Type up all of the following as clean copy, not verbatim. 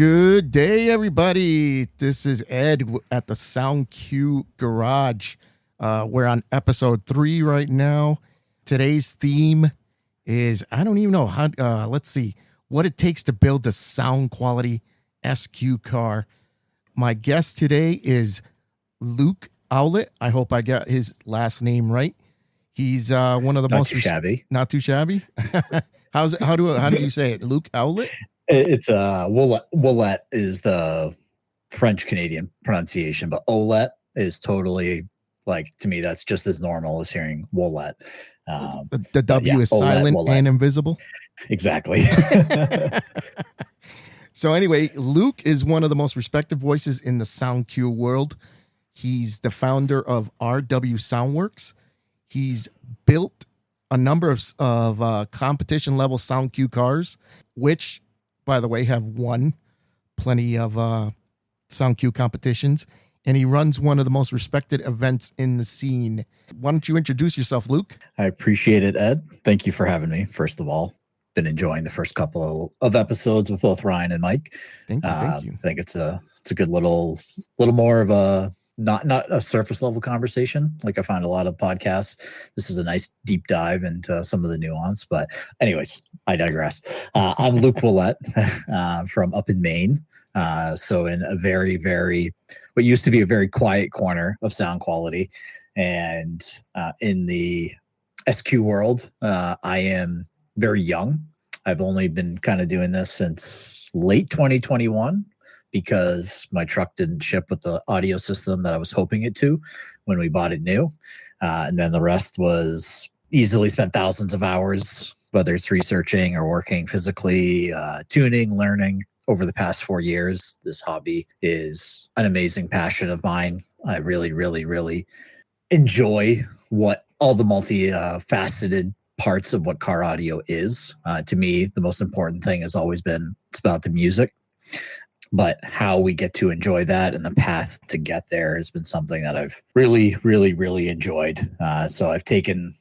Good day, everybody. This is Ed at the Sound Q Garage. We're on episode 3 right now. Today's theme is, I don't even know how, let's see, what it takes to build a sound quality SQ car. My guest today is Luke Ouellet. I hope I got his last name right. He's one of the Not too shabby. Not too shabby. How do you say it? Luke Ouellet? It's Ouellet is the French Canadian pronunciation, but Ouellet is totally, like, to me, that's just as normal as hearing Ouellet. The W is silent and invisible. Exactly. So anyway, Luke is one of the most respected voices in the Sound Q world. He's the founder of RW Soundworks. He's built a number of competition level Sound Q cars, which, by the way, have won plenty of Sound Q competitions. And he runs one of the most respected events in the scene. Why don't you introduce yourself, Luke? I appreciate it, Ed. Thank you for having me, first of all. Been enjoying the first couple of episodes with both Ryan and Mike. Thank you. I think it's a good little more of a not a surface level conversation like I find a lot of podcasts. This is a nice deep dive into some of the nuance. But anyways, I digress. I'm Luke Ouellet from up in Maine. So in a very, very, what used to be a very quiet corner of sound quality. And in the SQ world, I am very young. I've only been kind of doing this since late 2021 because my truck didn't ship with the audio system that I was hoping it to when we bought it new. And then the rest was easily spent thousands of hours, whether it's researching or working physically, tuning, learning. Over the past 4 years, this hobby is an amazing passion of mine. I really, really, really enjoy what all the multi-faceted parts of what car audio is. To me, the most important thing has always been it's about the music, but how we get to enjoy that and the path to get there has been something that I've really, really, really enjoyed. So I've taken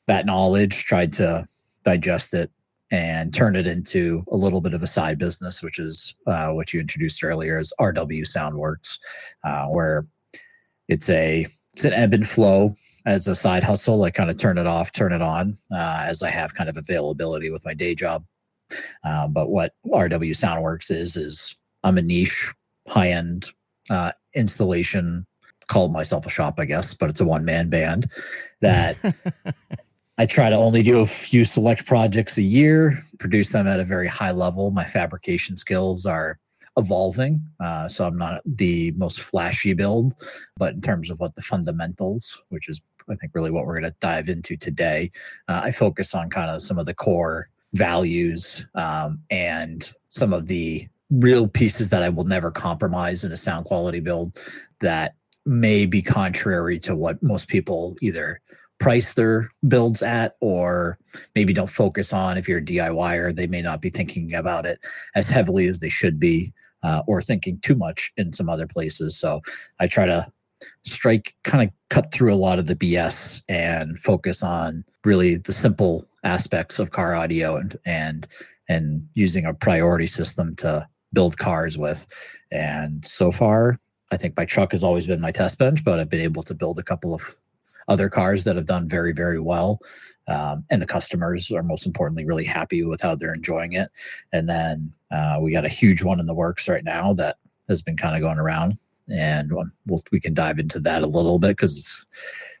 that knowledge, tried to digest it, and turn it into a little bit of a side business, which is what you introduced earlier as RW Soundworks, where it's an ebb and flow as a side hustle. I kind of turn it off, turn it on as I have kind of availability with my day job. But what RW Soundworks is I'm a niche, high-end installation, called myself a shop, I guess, but it's a one-man band that I try to only do a few select projects a year, produce them at a very high level. My fabrication skills are evolving, so I'm not the most flashy build, but in terms of what the fundamentals, which is I think really what we're going to dive into today, I focus on kind of some of the core values and some of the real pieces that I will never compromise in a sound quality build that may be contrary to what most people either price their builds at or maybe don't focus on. If you're a DIYer, they may not be thinking about it as heavily as they should be, or thinking too much in some other places. So I try to cut through a lot of the BS and focus on really the simple aspects of car audio and using a priority system to build cars with. And so far, I think my truck has always been my test bench, but I've been able to build a couple of other cars that have done very, very well. And the customers are most importantly really happy with how they're enjoying it. And then we got a huge one in the works right now that has been kind of going around. And we can dive into that a little bit because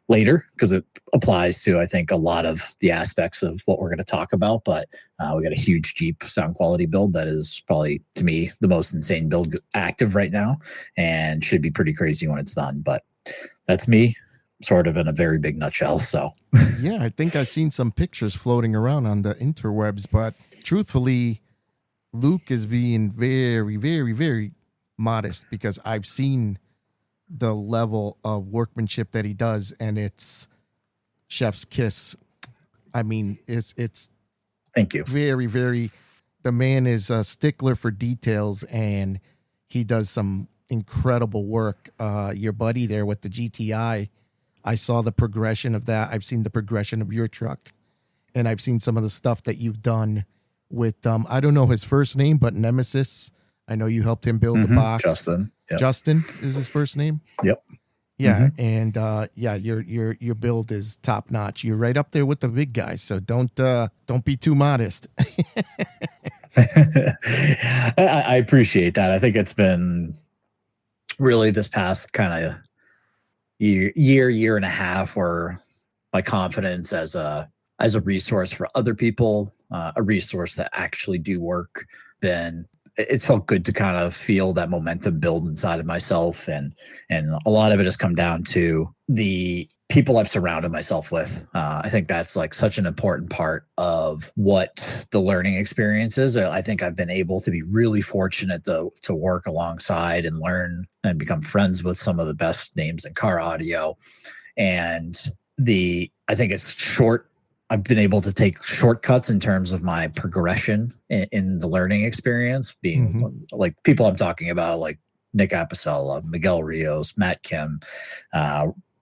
it applies to, I think, a lot of the aspects of what we're going to talk about. But we got a huge Jeep sound quality build that is probably, to me, the most insane build active right now and should be pretty crazy when it's done. But that's me, sort of in a very big nutshell. So yeah, I think I've seen some pictures floating around on the interwebs, but truthfully, Luke is being very, very, very modest because I've seen the level of workmanship that he does, and it's chef's kiss. I mean, it's thank you. Very, very, the man is a stickler for details, and he does some incredible work. Your buddy there with the GTI, I saw the progression of that. I've seen the progression of your truck, and I've seen some of the stuff that you've done with, I don't know his first name, but Nemesis. I know you helped him build the box. Justin. Yep. Justin is his first name. Yep. Yeah, and your build is top notch. You're right up there with the big guys, so don't be too modest. I appreciate that. I think it's been really this past kind of year and a half where my confidence as a resource for other people, a resource that actually do work, then it's felt good to kind of feel that momentum build inside of myself. And a lot of it has come down to the people I've surrounded myself with. I think that's like such an important part of what the learning experience is. I think I've been able to be really fortunate to work alongside and learn and become friends with some of the best names in car audio. And I think it's I've been able to take shortcuts in terms of my progression in the learning experience, being like people I'm talking about, like Nick Apicella, Miguel Rios, Matt Kim,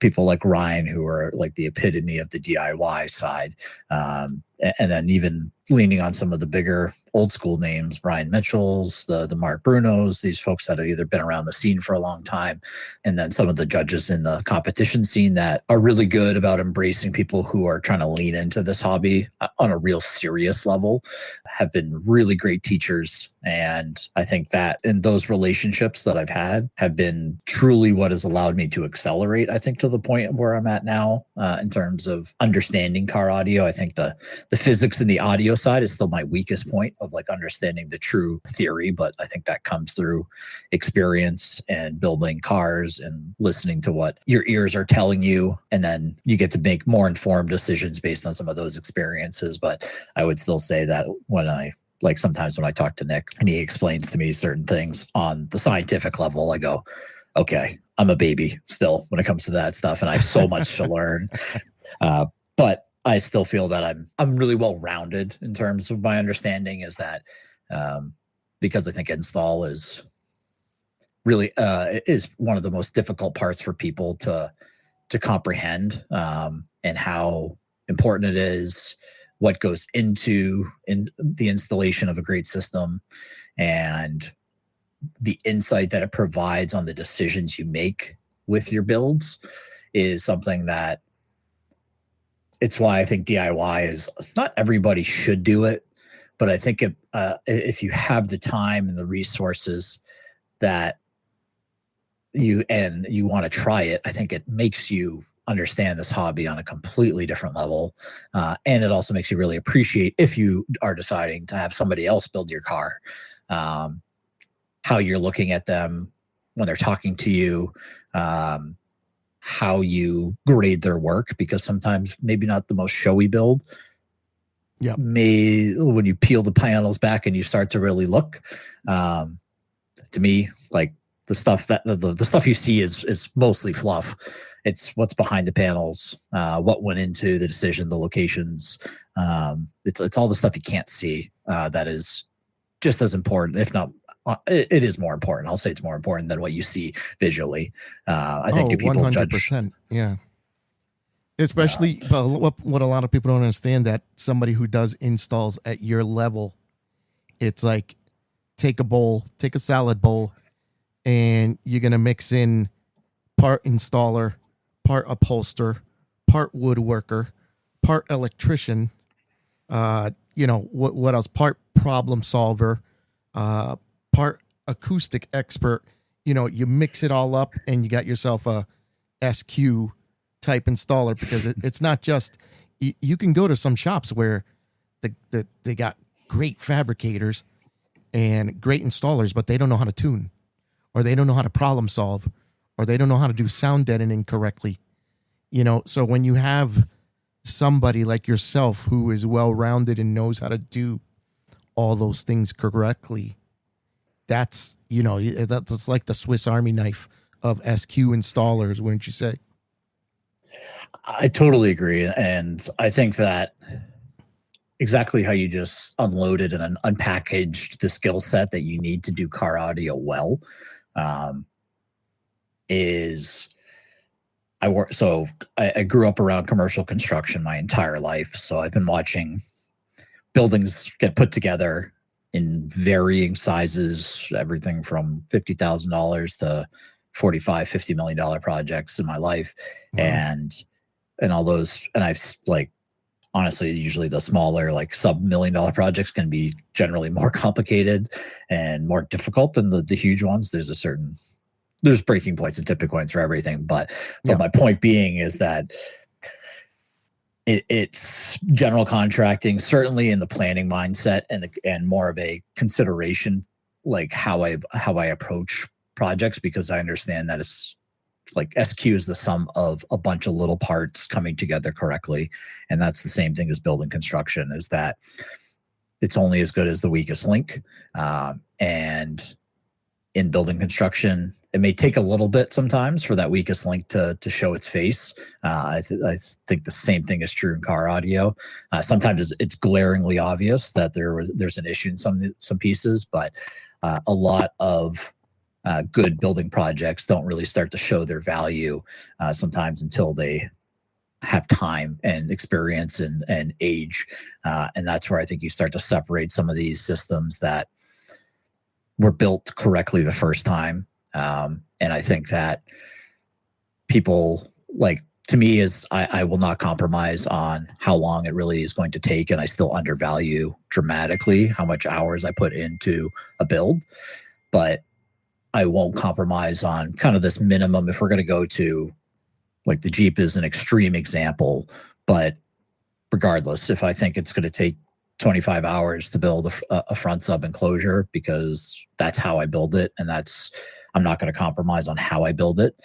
people like Ryan, who are like the epitome of the DIY side. And then even leaning on some of the bigger old school names, Brian Mitchell's, the Mark Brunos, these folks that have either been around the scene for a long time, and then some of the judges in the competition scene that are really good about embracing people who are trying to lean into this hobby on a real serious level, have been really great teachers. And I think that in those relationships that I've had have been truly what has allowed me to accelerate, I think, to the point where I'm at now in terms of understanding car audio. I think the physics and the audio side is still my weakest point of like understanding the true theory, but I think that comes through experience and building cars and listening to what your ears are telling you, and then you get to make more informed decisions based on some of those experiences. But I would still say that sometimes when I talk to Nick and he explains to me certain things on the scientific level, I go, okay, I'm a baby still when it comes to that stuff, and I have so much to learn. But I still feel that I'm really well rounded in terms of my understanding. Is that because I think install is really is one of the most difficult parts for people to comprehend, and how important it is, what goes into the installation of a great system, and the insight that it provides on the decisions you make with your builds is something that it's why I think DIY is not everybody should do it, but I think if you have the time and the resources that you want to try it, I think it makes you understand this hobby on a completely different level. And it also makes you really appreciate, if you are deciding to have somebody else build your car, how you're looking at them when they're talking to you, how you grade their work, because sometimes maybe not the most showy build. Yeah. When you peel the panels back and you start to really look, to me, like the stuff that the stuff you see is mostly fluff. It's what's behind the panels, what went into the decision, the locations. It's all the stuff you can't see that is just as important, if not. It is more important. I'll say it's more important than what you see visually. I think people 100%. judge. Yeah. Especially what a lot of people don't understand, that somebody who does installs at your level, it's like take a salad bowl, and you're going to mix in part installer, part upholster, part woodworker, part electrician, what else? Part problem solver, part acoustic expert. You mix it all up and you got yourself a SQ type installer, because it's not just, you can go to some shops where they got great fabricators and great installers, but they don't know how to tune, or they don't know how to problem solve, or they don't know how to do sound deadening correctly. So when you have somebody like yourself who is well-rounded and knows how to do all those things correctly, that's like the Swiss Army knife of SQ installers, wouldn't you say? I totally agree. And I think that exactly how you just unloaded and unpackaged the skill set that you need to do car audio well, is I grew up around commercial construction my entire life. So I've been watching buildings get put together, in varying sizes, everything from $50,000 to $45-50 million projects in my life. Wow. And all those, and I've like, honestly, usually the smaller, like sub-$1 million projects can be generally more complicated and more difficult than the huge ones. There's breaking points and tipping points for everything. But my point being is that it's general contracting, certainly in the planning mindset and more of a consideration, like how I approach projects, because I understand that it's like SQ is the sum of a bunch of little parts coming together correctly. And that's the same thing as building construction, is that it's only as good as the weakest link. And in building construction, it may take a little bit sometimes for that weakest link to show its face. I think the same thing is true in car audio. Sometimes it's glaringly obvious that there's an issue in some pieces, but a lot of good building projects don't really start to show their value sometimes until they have time and experience and age. And that's where I think you start to separate some of these systems that were built correctly the first time. And I think that people, like, to me, is I will not compromise on how long it really is going to take. And I still undervalue dramatically how much hours I put into a build, but I won't compromise on kind of this minimum. If we're going to go to, like, the Jeep is an extreme example, but regardless, if I think it's going to take 25 hours to build a front sub enclosure, because that's how I build it, and I'm not going to compromise on how I build it,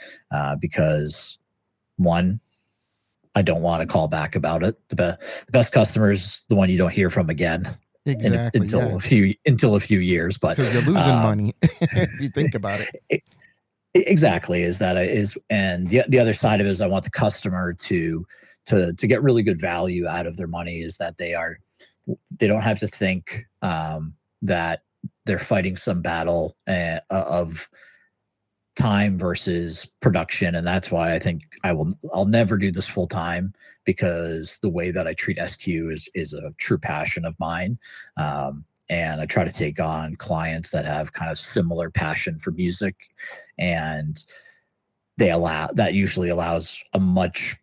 because one, I don't want to call back about it. The best customer is the one you don't hear from again. Exactly. Until a few years, but because you're losing money if you think about it. Exactly. And the other side of it is I want the customer to get really good value out of their money, is that they don't have to think that they're fighting some battle of time versus production. And that's why I think I'll never do this full time, because the way that I treat SQ is a true passion of mine. And I try to take on clients that have kind of similar passion for music, and that usually allows a much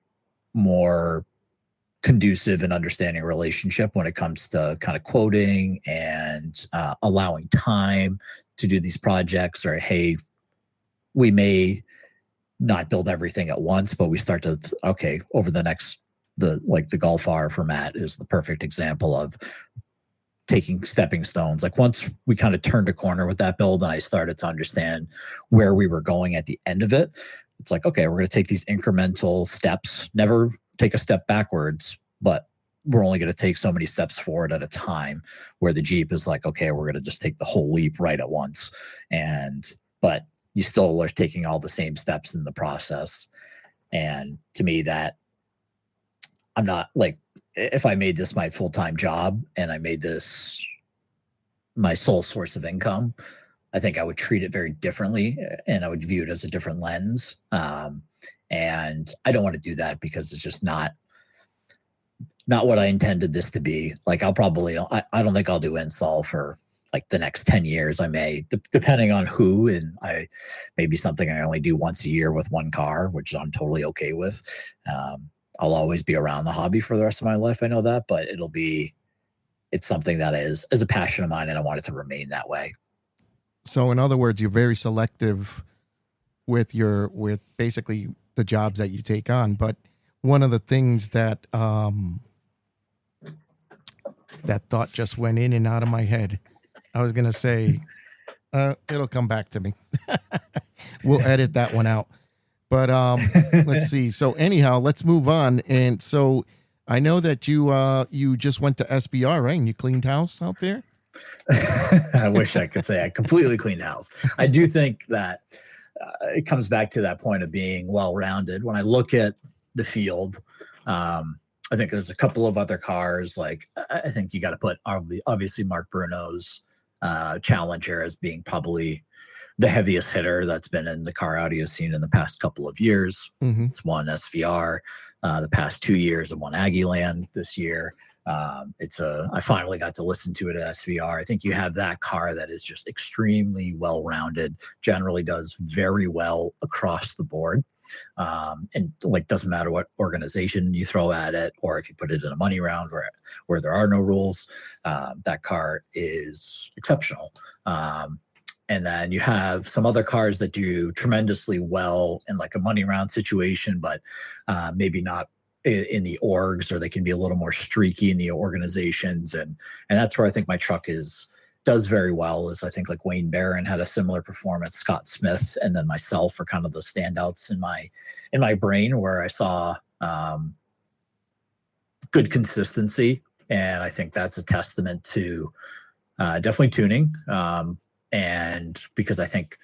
more conducive and understanding relationship when it comes to kind of quoting and allowing time to do these projects. Or, hey, we may not build everything at once, but we start to, over the next, the Golf R for Matt is the perfect example of taking stepping stones. Like, once we kind of turned a corner with that build and I started to understand where we were going at the end of it, it's like, okay, we're going to take these incremental steps, never take a step backwards, but we're only going to take so many steps forward at a time, where the Jeep is like, okay, we're going to just take the whole leap right at once. But you still are taking all the same steps in the process. And to me, that I'm not, like, if I made this my full-time job and I made this my sole source of income, I think I would treat it very differently, and I would view it as a different lens. And I don't want to do that, because it's just not what I intended this to be. Like, I don't think I'll do install for like the next 10 years. I may, depending on who, and maybe something I only do once a year with one car, which I'm totally okay with. I'll always be around the hobby for the rest of my life. I know that, but it's something that is a passion of mine, and I want it to remain that way. So in other words, you're very selective with basically the jobs that you take on. But one of the things that that thought just went in and out of my head, I was going to say, it'll come back to me. We'll edit that one out. But let's see. So anyhow, let's move on. And so I know that you just went to SBR, right? And you cleaned house out there? I wish I could say I completely cleaned house. I do think that it comes back to that point of being well-rounded. When I look at the field, I think there's a couple of other cars. Like, I think you got to put obviously Mark Bruno's Challenger as being probably the heaviest hitter that's been in the car audio scene in the past couple of years. Mm-hmm. It's won SVR the past 2 years. It won Aggieland this year. I finally got to listen to it at SVR. I think you have that car that is just extremely well-rounded, generally does very well across the board. And like, doesn't matter what organization you throw at it, or if you put it in a money round where there are no rules, that car is exceptional. And then you have some other cars that do tremendously well in like a money round situation, but maybe not in the orgs, or they can be a little more streaky in the organizations. And that's where I think my truck does very well. Is I think like Wayne Barron had a similar performance, Scott Smith, and then myself are kind of the standouts in my brain, where I saw good consistency. And I think that's a testament to definitely tuning. And because I think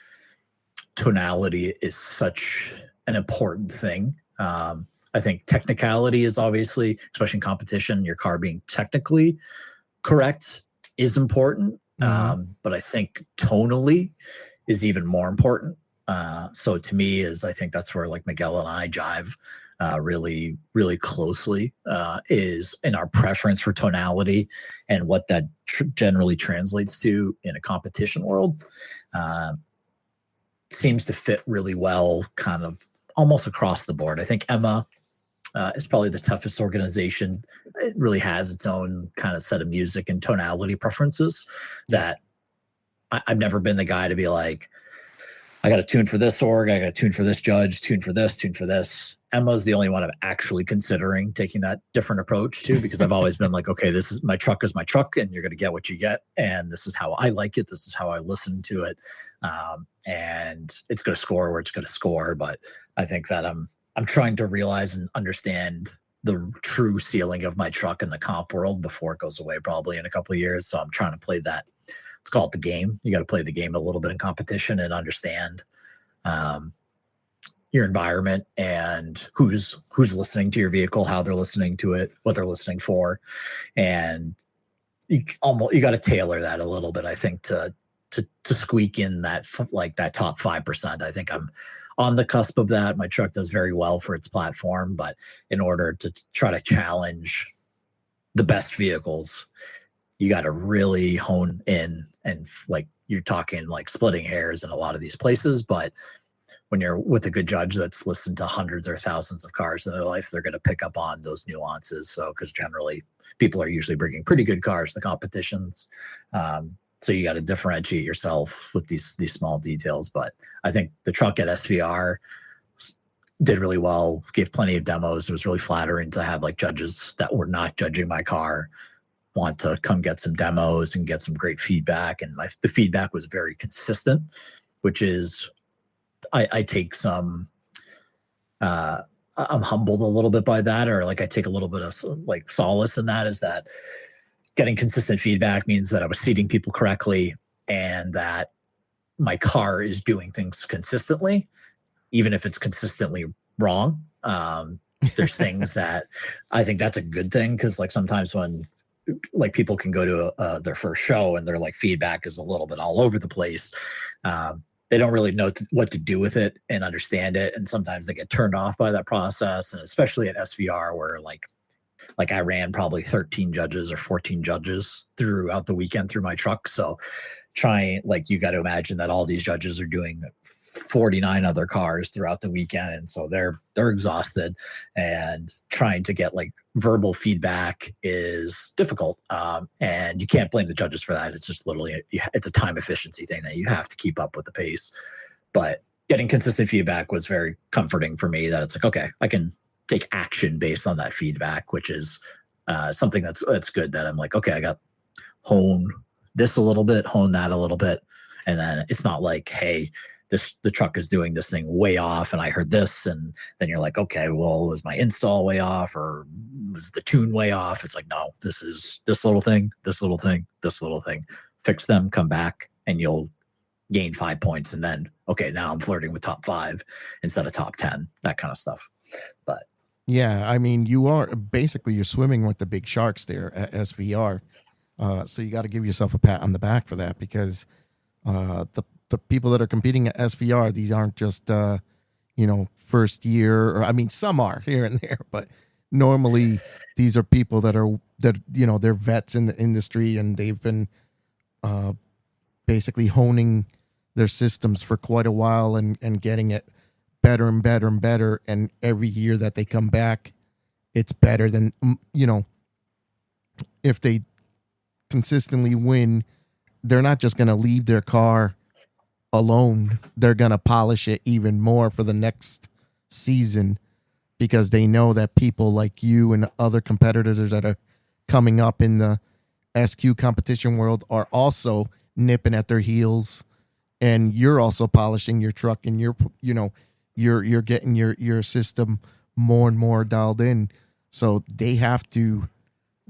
tonality is such an important thing. I think technicality is obviously, especially in competition, your car being technically correct is important. But I think tonally is even more important. So to me, I think that's where like Miguel and I jive really, really closely, is in our preference for tonality and what that generally translates to in a competition world. Seems to fit really well, kind of almost across the board. I think Emma is probably the toughest organization. It really has its own kind of set of music and tonality preferences that I've never been the guy to be like, I got to tune for this org, I got to tune for this judge, tune for this, tune for this. Emma's the only one I'm actually considering taking that different approach to, because I've always been like, okay, this is my truck, and you're going to get what you get. And this is how I like it. This is how I listen to it. And it's going to score where it's going to score. But I think that I'm trying to realize and understand the true ceiling of my truck in the comp world before it goes away, probably in a couple of years. So I'm trying to play that. Let's call it the game. You got to play the game a little bit in competition and understand your environment and who's listening to your vehicle, how they're listening to it, what they're listening for. And you got to tailor that a little bit, I think, to squeak in that, like that top 5%. I think I'm on the cusp of that. My truck does very well for its platform, but in order to try to challenge the best vehicles, you got to really hone in, and like you're talking like splitting hairs in a lot of these places. But when you're with a good judge that's listened to hundreds or thousands of cars in their life, they're going to pick up on those nuances. So, because generally people are usually bringing pretty good cars to competitions. So you got to differentiate yourself with these small details. But I think the truck at SVR did really well, gave plenty of demos. It was really flattering to have like judges that were not judging my car want to come get some demos and get some great feedback. And the feedback was very consistent, which is, I take some, I'm humbled a little bit by that, or like I take a little bit of like solace in that, is that getting consistent feedback means that I was seating people correctly and that my car is doing things consistently, even if it's consistently wrong. There's things that I think that's a good thing, because like sometimes when like people can go to their first show and their like feedback is a little bit all over the place. They don't really know what to do with it and understand it. And sometimes they get turned off by that process. And especially at SVR, where like I ran probably 13 judges or 14 judges throughout the weekend through my truck. So you got to imagine that all these judges are doing 49 other cars throughout the weekend, and so they're exhausted, and trying to get like verbal feedback is difficult, and you can't blame the judges for that. It's just literally it's a time efficiency thing that you have to keep up with the pace. But getting consistent feedback was very comforting for me, that it's like, okay, I can take action based on that feedback, which is something that's good, that I'm like, okay, I got hone this a little bit, hone that a little bit, and then it's not like, hey, the truck is doing this thing way off and I heard this, and then you're like, okay, well, was my install way off, or was the tune way off? It's like, no, this is this little thing, this little thing, this little thing. Fix them, come back, and you'll gain 5 points. And then, okay, now I'm flirting with top 5 instead of top 10, that kind of stuff. But yeah, I mean, you're swimming with the big sharks there at SVR. So you got to give yourself a pat on the back for that, because the people that are competing at SVR, these aren't just first year, or I mean, some are here and there, but normally these are people that they're vets in the industry, and they've been basically honing their systems for quite a while and getting it better and better and better. And every year that they come back, it's better than, if they consistently win, they're not just going to leave their car alone. They're going to polish it even more for the next season, because they know that people like you and other competitors that are coming up in the SQ competition world are also nipping at their heels, and you're also polishing your truck, and you're getting your system more and more dialed in. So they have to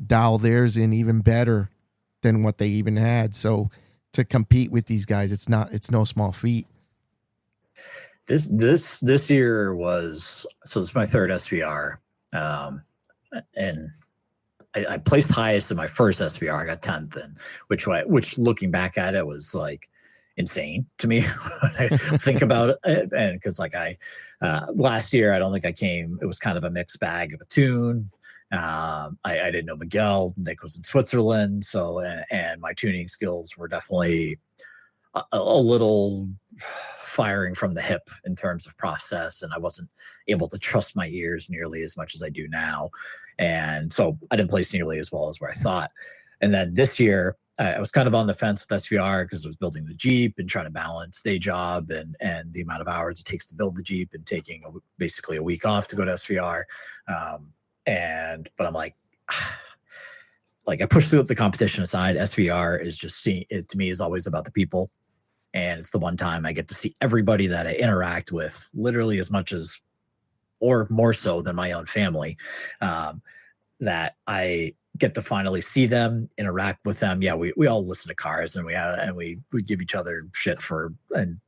dial theirs in even better than what they even had. So to compete with these guys, it's no small feat. This year was, so it's my third SVR, and I placed highest in my first SVR. I got 10th, and which looking back at it was like insane to me when I think about it. And because last year, I don't think I came. It was kind of a mixed bag of a tune. I didn't know Miguel. Nick was in Switzerland, so and my tuning skills were definitely a little firing from the hip in terms of process, and I wasn't able to trust my ears nearly as much as I do now, and so I didn't place nearly as well as where I thought. And then this year, I was kind of on the fence with SVR because I was building the Jeep and trying to balance day job and the amount of hours it takes to build the Jeep, and taking basically a week off to go to SVR. But I'm like I pushed through the competition aside. SVR is just it to me is always about the people. And it's the one time I get to see everybody that I interact with, literally as much as, or more so than my own family, that I get to finally see them, interact with them. Yeah, we all listen to cars, and we give each other shit and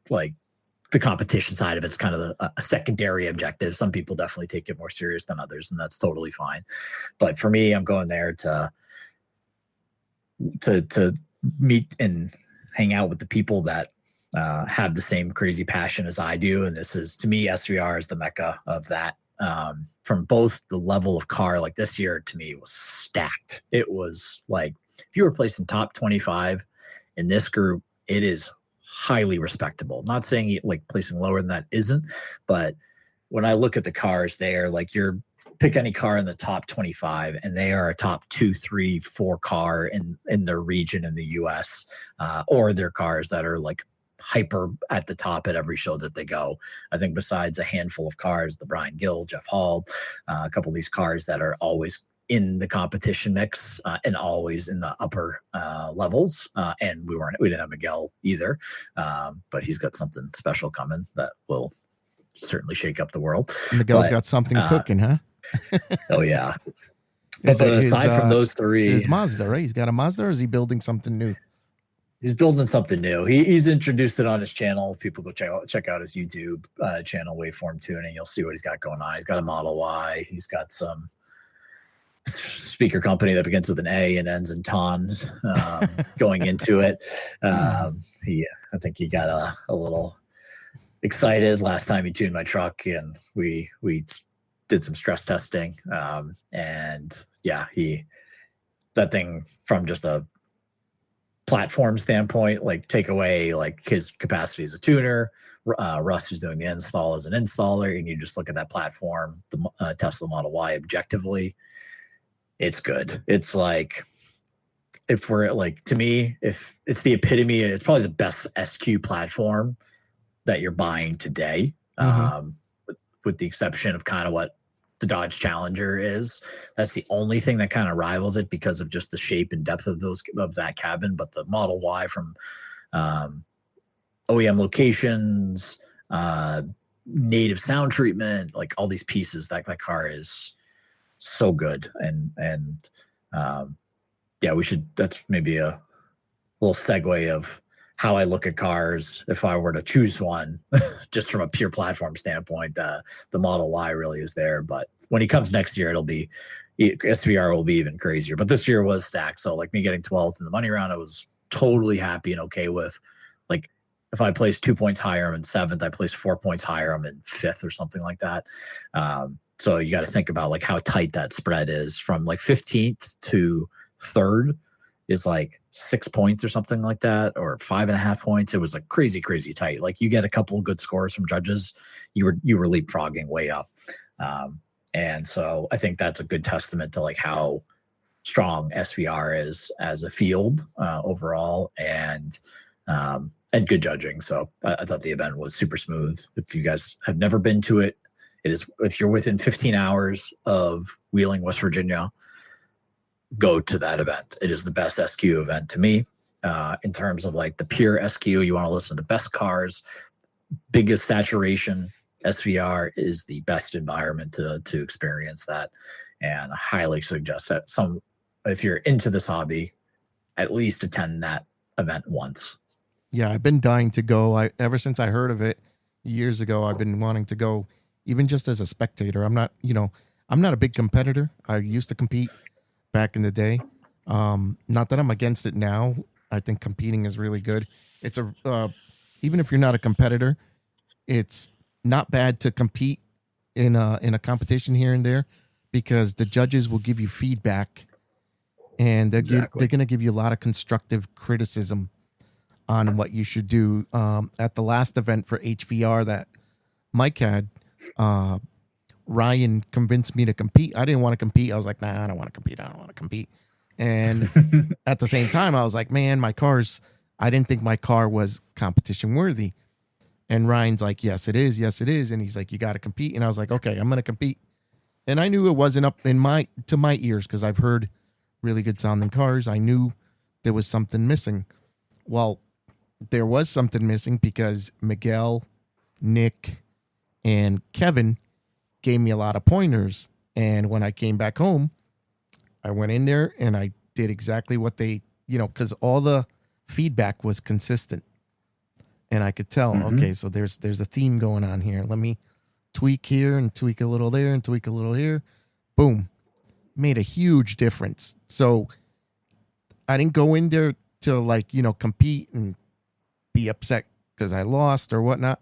the competition side of it's kind of a secondary objective. Some people definitely take it more serious than others, and that's totally fine. But for me, I'm going there to meet and hang out with the people that have the same crazy passion as I do. And this is, to me, SVR is the mecca of that. From both the level of car, like this year to me was stacked. It was like, if you were placing top 25 in this group, it is highly respectable. Not saying like placing lower than that isn't, but when I look at the cars there, like you're pick any car in the top 25 and they are a top 2, 3, 4 car in their region in the US, or their cars that are like hyper at the top at every show that they go. I think besides a handful of cars, the Brian Gill, Jeff Hall, a couple of these cars that are always in the competition mix, and always in the upper levels. And we didn't have Miguel either, but he's got something special coming that will certainly shake up the world. Miguel's got something cooking, huh? Oh yeah. But aside from those three, his Mazda, right? He's got a Mazda, or is he building something new? He's building something new. He's introduced it on his channel. People go check out his YouTube channel, Waveform Tuning. You'll see what he's got going on. He's got a Model Y. He's got some speaker company that begins with an A and ends in ton, going into it. I think he got a little excited last time he tuned my truck, and we did some stress testing. And yeah, that thing from just a platform standpoint, like take away like his capacity as a tuner, Russ is doing the install as an installer, and you just look at that platform, the Tesla Model Y objectively, it's good. It's like, if we're like, to me, if it's the epitome, it's probably the best SQ platform that you're buying today, with the exception of kind of what the Dodge Challenger is. That's the only thing that kind of rivals it because of just the shape and depth of that cabin. But the Model Y, from OEM locations, native sound treatment, like all these pieces, that car is so good. And yeah, that's maybe a little segue of how I look at cars. If I were to choose one, just from a pure platform standpoint, the Model Y really is there. But when he comes next year, SVR will be even crazier. But this year was stacked. So like me getting 12th in the money round, I was totally happy and okay with. Like, if I place 2 points higher, I'm in 7th. I place 4 points higher, I'm in 5th or something like that. So you got to think about like how tight that spread is. From like 15th to 3rd is like 6 points or something like that, or 5.5 points. It was like crazy tight. Like you get a couple of good scores from judges, you were leapfrogging way up. And so I think that's a good testament to like how strong SVR is as a field overall, and good judging. So I thought the event was super smooth. If you guys have never been to it, it is, if you're within 15 hours of Wheeling, West Virginia, go to that event. It is the best SQ event to me. In terms of like the pure SQ, you want to listen to the best cars, biggest saturation. SVR is the best environment to experience that, and I highly suggest that if you're into this hobby, at least attend that event once. Yeah, I've been dying to go. Ever since I heard of it years ago, I've been wanting to go, even just as a spectator. I'm not a big competitor. I used to compete back in the day. Not that I'm against it now. I think competing is really good. It's even if you're not a competitor, it's not bad to compete in a competition here and there, because the judges will give you feedback, and they're going to give you a lot of constructive criticism on what you should do. At the last event for HVR that Mike had, Ryan convinced me to compete. I didn't want to compete. I was like, nah, I don't want to compete. And at the same time, I was like, man, I didn't think my car was competition worthy. And Ryan's like, yes, it is. And he's like, you got to compete. And I was like, okay, I'm going to compete. And I knew it wasn't up to my ears, because I've heard really good sounding cars. I knew there was something missing. Well, there was something missing, because Miguel, Nick, and Kevin gave me a lot of pointers. And when I came back home, I went in there and I did exactly what they, because all the feedback was consistent. And I could tell, okay, so there's a theme going on here. Let me tweak here and tweak a little there and tweak a little here. Boom. Made a huge difference. So I didn't go in there to compete and be upset because I lost or whatnot.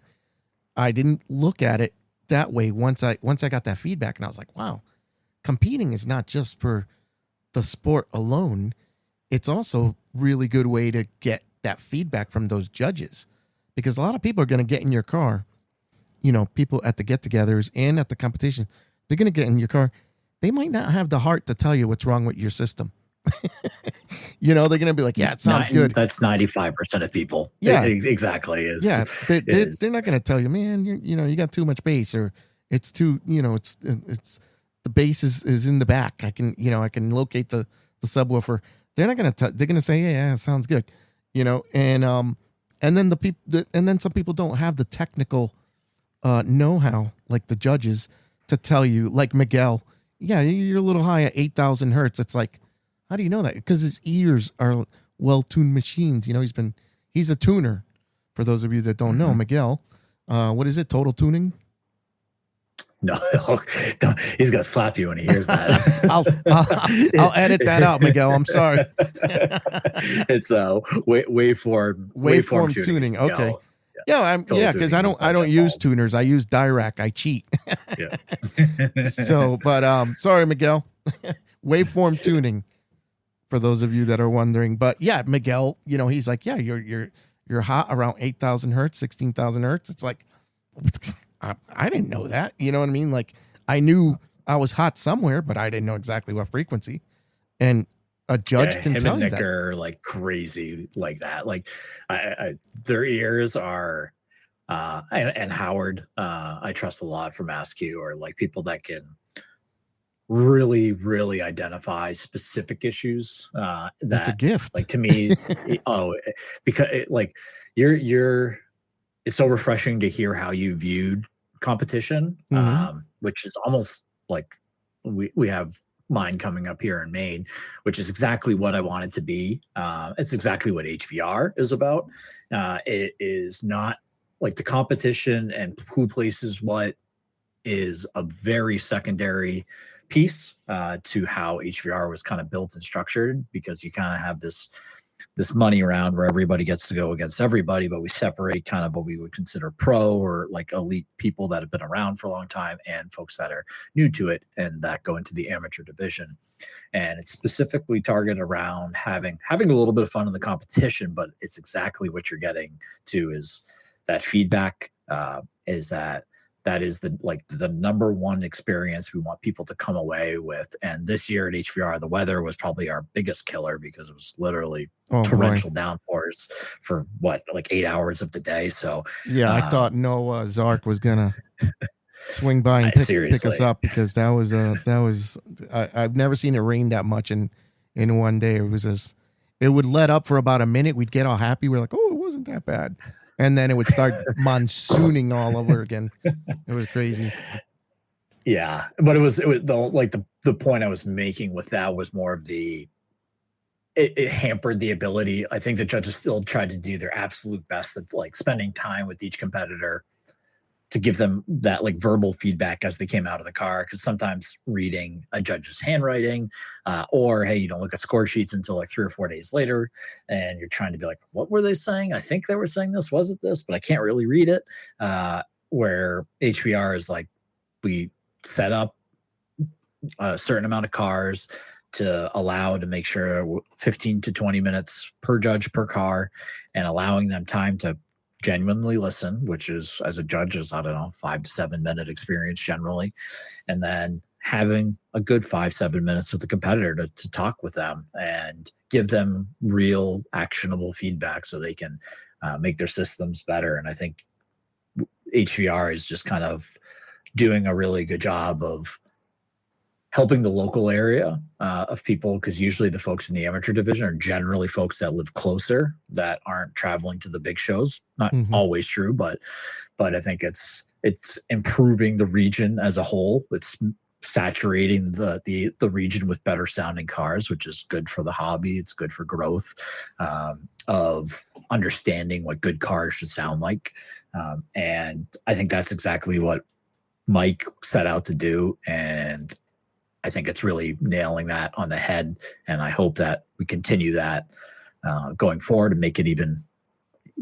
I didn't look at it that way once I got that feedback, and I was like, wow, competing is not just for the sport alone. It's also really good way to get that feedback from those judges, because a lot of people are going to get in your car, people at the get-togethers and at the competition, they're going to get in your car. They might not have the heart to tell you what's wrong with your system. They're going to be like, yeah, it sounds good. That's 95% of people. Yeah, exactly. They're not going to tell you, man, you got too much bass, or it's too, it's the bass is in the back. I can locate the subwoofer. They're not going to, they're going to say, yeah, it sounds good, and then some people don't have the technical know-how, like the judges, to tell you, like Miguel, yeah, you're a little high at 8,000 hertz. It's like, how do you know that? Because his ears are well-tuned machines. He's a tuner. For those of you that don't know, Miguel, what is it? Total tuning? No, he's gonna slap you when he hears that. I'll edit that out, Miguel. I'm sorry. It's waveform tuning. Okay. Yeah, because I don't use tuners. I use Dirac. I cheat. Yeah. So, but sorry, Miguel. Waveform tuning, for those of you that are wondering. But yeah, Miguel, he's like, yeah, you're hot around 8,000 hertz, 16,000 hertz. It's like, I didn't know that. You know what I mean? Like, I knew I was hot somewhere, but I didn't know exactly what frequency. And a judge can tell you that. Nick are like crazy like that. Like, their ears are, and Howard, I trust a lot from ASCII, or like people that can really, really identify specific issues. That's a gift. Like, to me, because it's so refreshing to hear how you viewed competition, which is almost like we have mine coming up here in Maine, which is exactly what I want it to be. It's exactly what HVR is about. It is not like the competition and who places what is a very secondary piece to how HVR was kind of built and structured, because you kind of have this this money round where everybody gets to go against everybody, but we separate kind of what we would consider pro or like elite people that have been around for a long time and folks that are new to it and that go into the amateur division. And it's specifically targeted around having a little bit of fun in the competition, but it's exactly what you're getting to is that feedback, is that is the number one experience we want people to come away with. And this year at HVR, the weather was probably our biggest killer because it was literally torrential downpours for like 8 hours of the day. So yeah, I thought Noah Zark was gonna swing by and pick us up because that was I've never seen it rain that much in one day. It would let up for about a minute. We'd get all happy. We're like, oh, it wasn't that bad. And then it would start monsooning all over again. It was crazy. Yeah, but it was the point I was making with that was more of it hampered the ability. I think the judges still tried to do their absolute best at like spending time with each competitor to give them that like verbal feedback as they came out of the car. Because sometimes reading a judge's handwriting or, hey, you don't look at score sheets until like 3 or 4 days later. And you're trying to be like, what were they saying? I think they were saying this. Was it this? But I can't really read it. Where HVR is like, we set up a certain amount of cars to allow to make sure 15 to 20 minutes per judge per car and allowing them time to genuinely listen, which is, as a judge, is, I don't know, 5 to 7 minute experience generally. And then having a good 5-7 minutes with the competitor to talk with them and give them real actionable feedback so they can make their systems better. And I think HVR is just kind of doing a really good job of helping the local area of people, because usually the folks in the amateur division are generally folks that live closer that aren't traveling to the big shows. Not always true, but I think it's improving the region as a whole. It's saturating the region with better sounding cars, which is good for the hobby. It's good for growth of understanding what good cars should sound like. And I think that's exactly what Mike set out to do. And I think it's really nailing that on the head. And I hope that we continue that going forward and make it even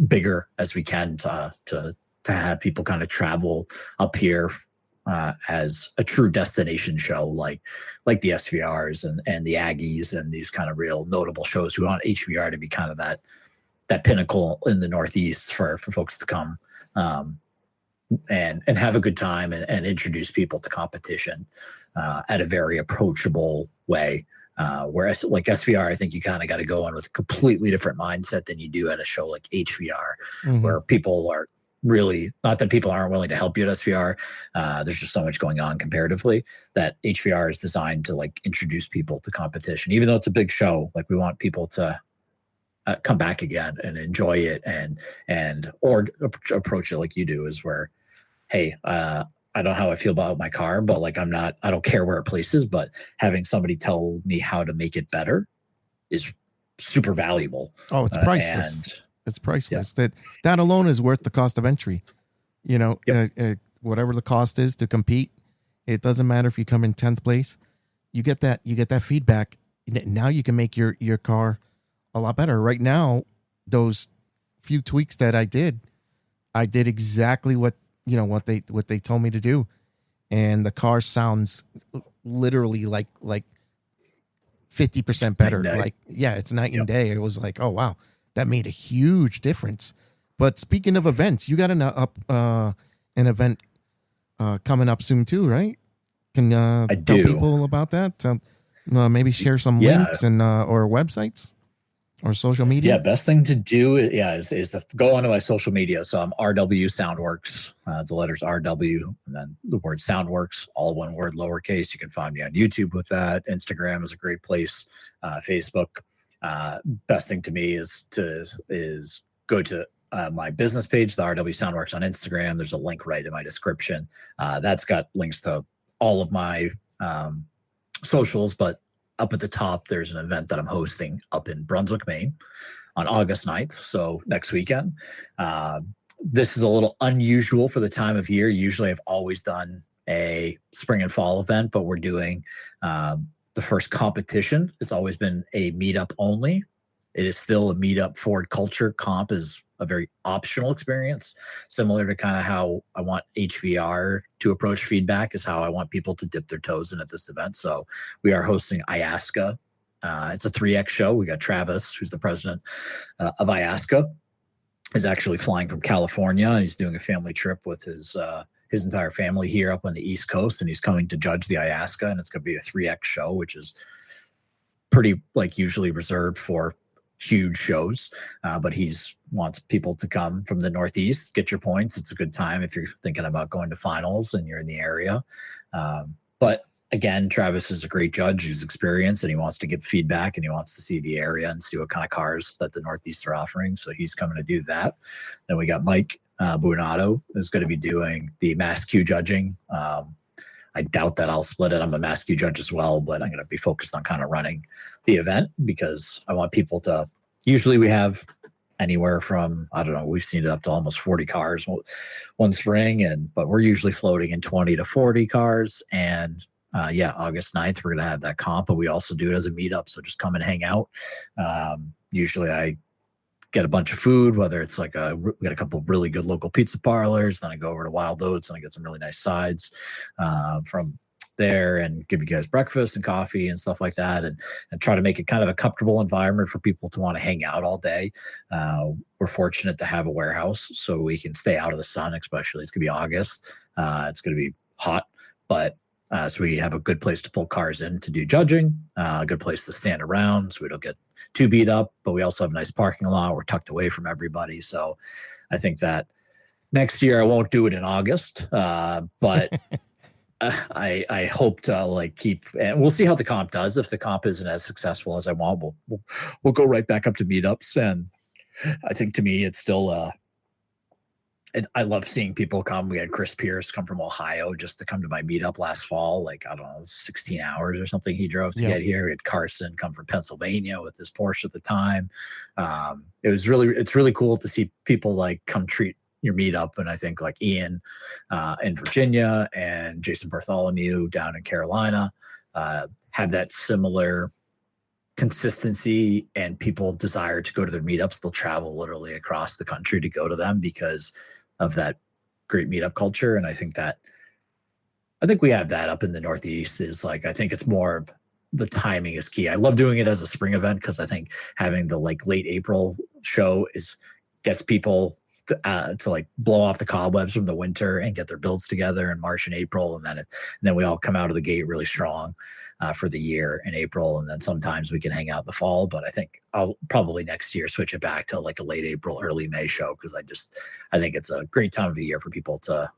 bigger as we can to have people kind of travel up here as a true destination show, like the SVRs and the Aggies and these kind of real notable shows. We want HVR to be kind of that pinnacle in the Northeast for folks to come and have a good time and introduce people to competition at a very approachable way. Whereas like SVR, I think you kind of got to go in with a completely different mindset than you do at a show like HVR, where people are really, not that people aren't willing to help you at SVR. There's just so much going on comparatively that HVR is designed to like introduce people to competition. Even though it's a big show, like we want people to come back again and enjoy it or approach it like you do, is where, hey, I don't know how I feel about my car, but like I don't care where it places, but having somebody tell me how to make it better is super valuable. Oh, it's priceless. It's priceless. Yeah. That alone is worth the cost of entry. You know, whatever the cost is to compete, it doesn't matter if you come in 10th place. You get that feedback. Now you can make your car a lot better. Right now, those few tweaks that I did exactly what they told me to do, and the car sounds literally like 50% better. Like, yeah, it's night and day. It was like, oh wow, that made a huge difference. But speaking of events, you got an event coming up soon too, right? Can tell people about that? Maybe share some links and or websites or social media. Yeah, best thing to do is to go onto my social media. So I'm RW Soundworks, the letters RW, and then the word Soundworks, all one word, lowercase. You can find me on YouTube with that. Instagram is a great place. Facebook. Best thing to me is go to my business page, the RW Soundworks on Instagram. There's a link right in my description. That's got links to all of my socials, but up at the top, there's an event that I'm hosting up in Brunswick, Maine on August 9th. So next weekend. This is a little unusual for the time of year. Usually I've always done a spring and fall event, but we're doing the first competition. It's always been a meetup only. It is still a meetup Ford culture. Comp is a very optional experience, similar to kind of how I want HVR to approach feedback is how I want people to dip their toes in at this event. So we are hosting IASCA. It's a 3X show. We got Travis, who's the president of IASCA, is actually flying from California, and he's doing a family trip with his entire family here up on the East Coast, and he's coming to judge the IASCA, and it's going to be a 3X show, which is pretty like usually reserved for huge shows, but he's wants people to come from the Northeast, get your points. It's a good time if you're thinking about going to finals and you're in the area. But again, Travis is a great judge. He's experienced and he wants to give feedback and he wants to see the area and see what kind of cars that the Northeast are offering. So he's coming to do that. Then we got Mike Buonato is going to be doing the Mass Q judging. I doubt that I'll split it. I'm a Mass Q judge as well, but I'm going to be focused on kind of running the event because I want people to, usually we have anywhere from, I don't know, we've seen it up to almost 40 cars one spring, but we're usually floating in 20 to 40 cars. And August 9th, we're going to have that comp, but we also do it as a meetup. So just come and hang out. Usually I get a bunch of food, whether it's like we got a couple of really good local pizza parlors. Then I go over to Wild Oats and I get some really nice sides from there and give you guys breakfast and coffee and stuff like that, and try to make it kind of a comfortable environment for people to want to hang out all day. We're fortunate to have a warehouse so we can stay out of the sun, especially it's gonna be August. It's gonna be hot, but so we have a good place to pull cars in to do judging, a good place to stand around so we don't get too beat up, but we also have a nice parking lot. We're tucked away from everybody. So I think that next year I won't do it in August, but I hope to keep, and we'll see how the comp does. If the comp isn't as successful as I want, we'll go right back up to meetups. And I think to me, it's still, I love seeing people come. We had Chris Pierce come from Ohio just to come to my meetup last fall, I don't know, 16 hours or something he drove to get here. We had Carson come from Pennsylvania with his Porsche at the time. It's really cool to see people come treat your meetup. And I think Ian in Virginia and Jason Bartholomew down in Carolina have that similar consistency, and people desire to go to their meetups. They'll travel literally across the country to go to them because of that great meetup culture. And I think we have that up in the Northeast is I think it's more of the timing is key. I love doing it as a spring event because I think having the late April show gets people to blow off the cobwebs from the winter and get their builds together in March and April. And then we all come out of the gate really strong for the year in April. And then sometimes we can hang out in the fall, but I think I'll probably next year switch it back to a late April, early May show. Cause I think it's a great time of the year for people to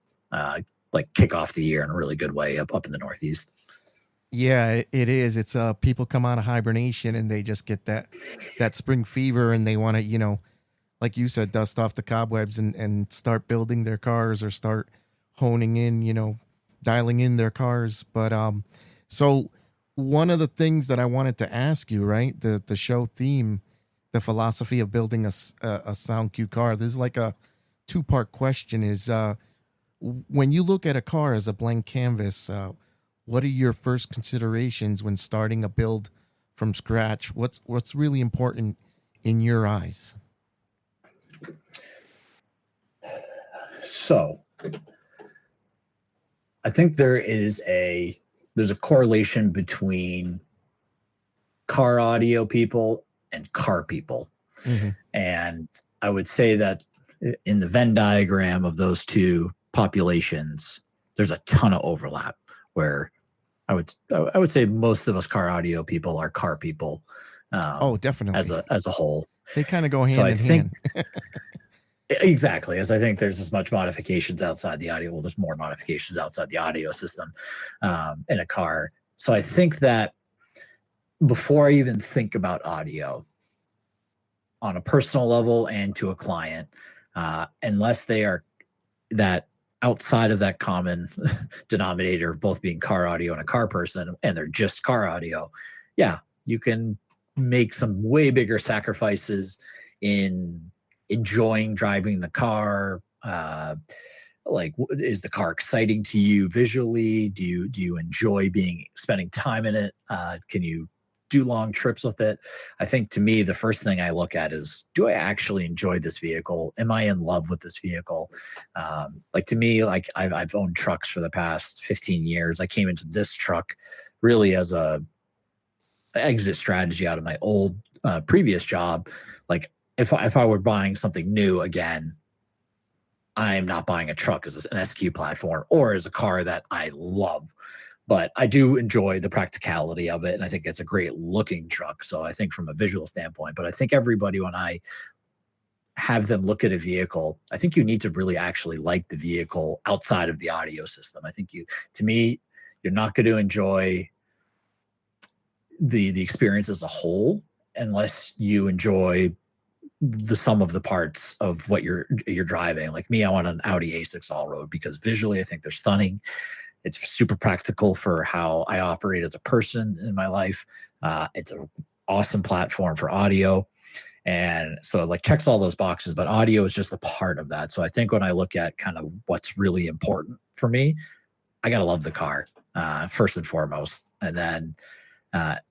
kick off the year in a really good way up in the Northeast. Yeah, it is. It's people come out of hibernation and they just get that spring fever and they want to, like you said, dust off the cobwebs and start building their cars or start honing in, dialing in their cars. But so one of the things that I wanted to ask you, right, the show theme, the philosophy of building a sound cue car, this is a two-part question is when you look at a car as a blank canvas, what are your first considerations when starting a build from scratch? What's really important in your eyes? So I think there's a correlation between car audio people and car people. Mm-hmm. And I would say that in the Venn diagram of those two populations, there's a ton of overlap where I would say most of us car audio people are car people. Definitely. As a whole. They kind of go hand in hand. Exactly. As I think there's as much modifications outside the audio. Well, there's more modifications outside the audio system in a car. So I think that before I even think about audio on a personal level and to a client, unless they are that outside of that common denominator of both being car audio and a car person, and they're just car audio, you can make some way bigger sacrifices in enjoying driving the car. Is the car exciting to you visually? Do you enjoy spending time in it? Can you do long trips with it. I think to me, the first thing I look at is, do I actually enjoy this vehicle? Am I in love with this vehicle? Like to me, like I've owned trucks for the past 15 years. I came into this truck really as a exit strategy out of my old previous job. Like if I were buying something new again, I'm not buying a truck as an SQ platform or as a car that I love. But I do enjoy the practicality of it, and I think it's a great looking truck. So I think from a visual standpoint, but I think everybody, when I have them look at a vehicle, I think you need to really actually like the vehicle outside of the audio system. I think to me, you're not going to enjoy the experience as a whole unless you enjoy the sum of the parts of what you're driving. Like me, I want an Audi A6 all-road because visually I think they're stunning. It's super practical for how I operate as a person in my life. It's an awesome platform for audio. And so it like checks all those boxes, but audio is just a part of that. So I think when I look at kind of what's really important for me, I got to love the car first and foremost. And then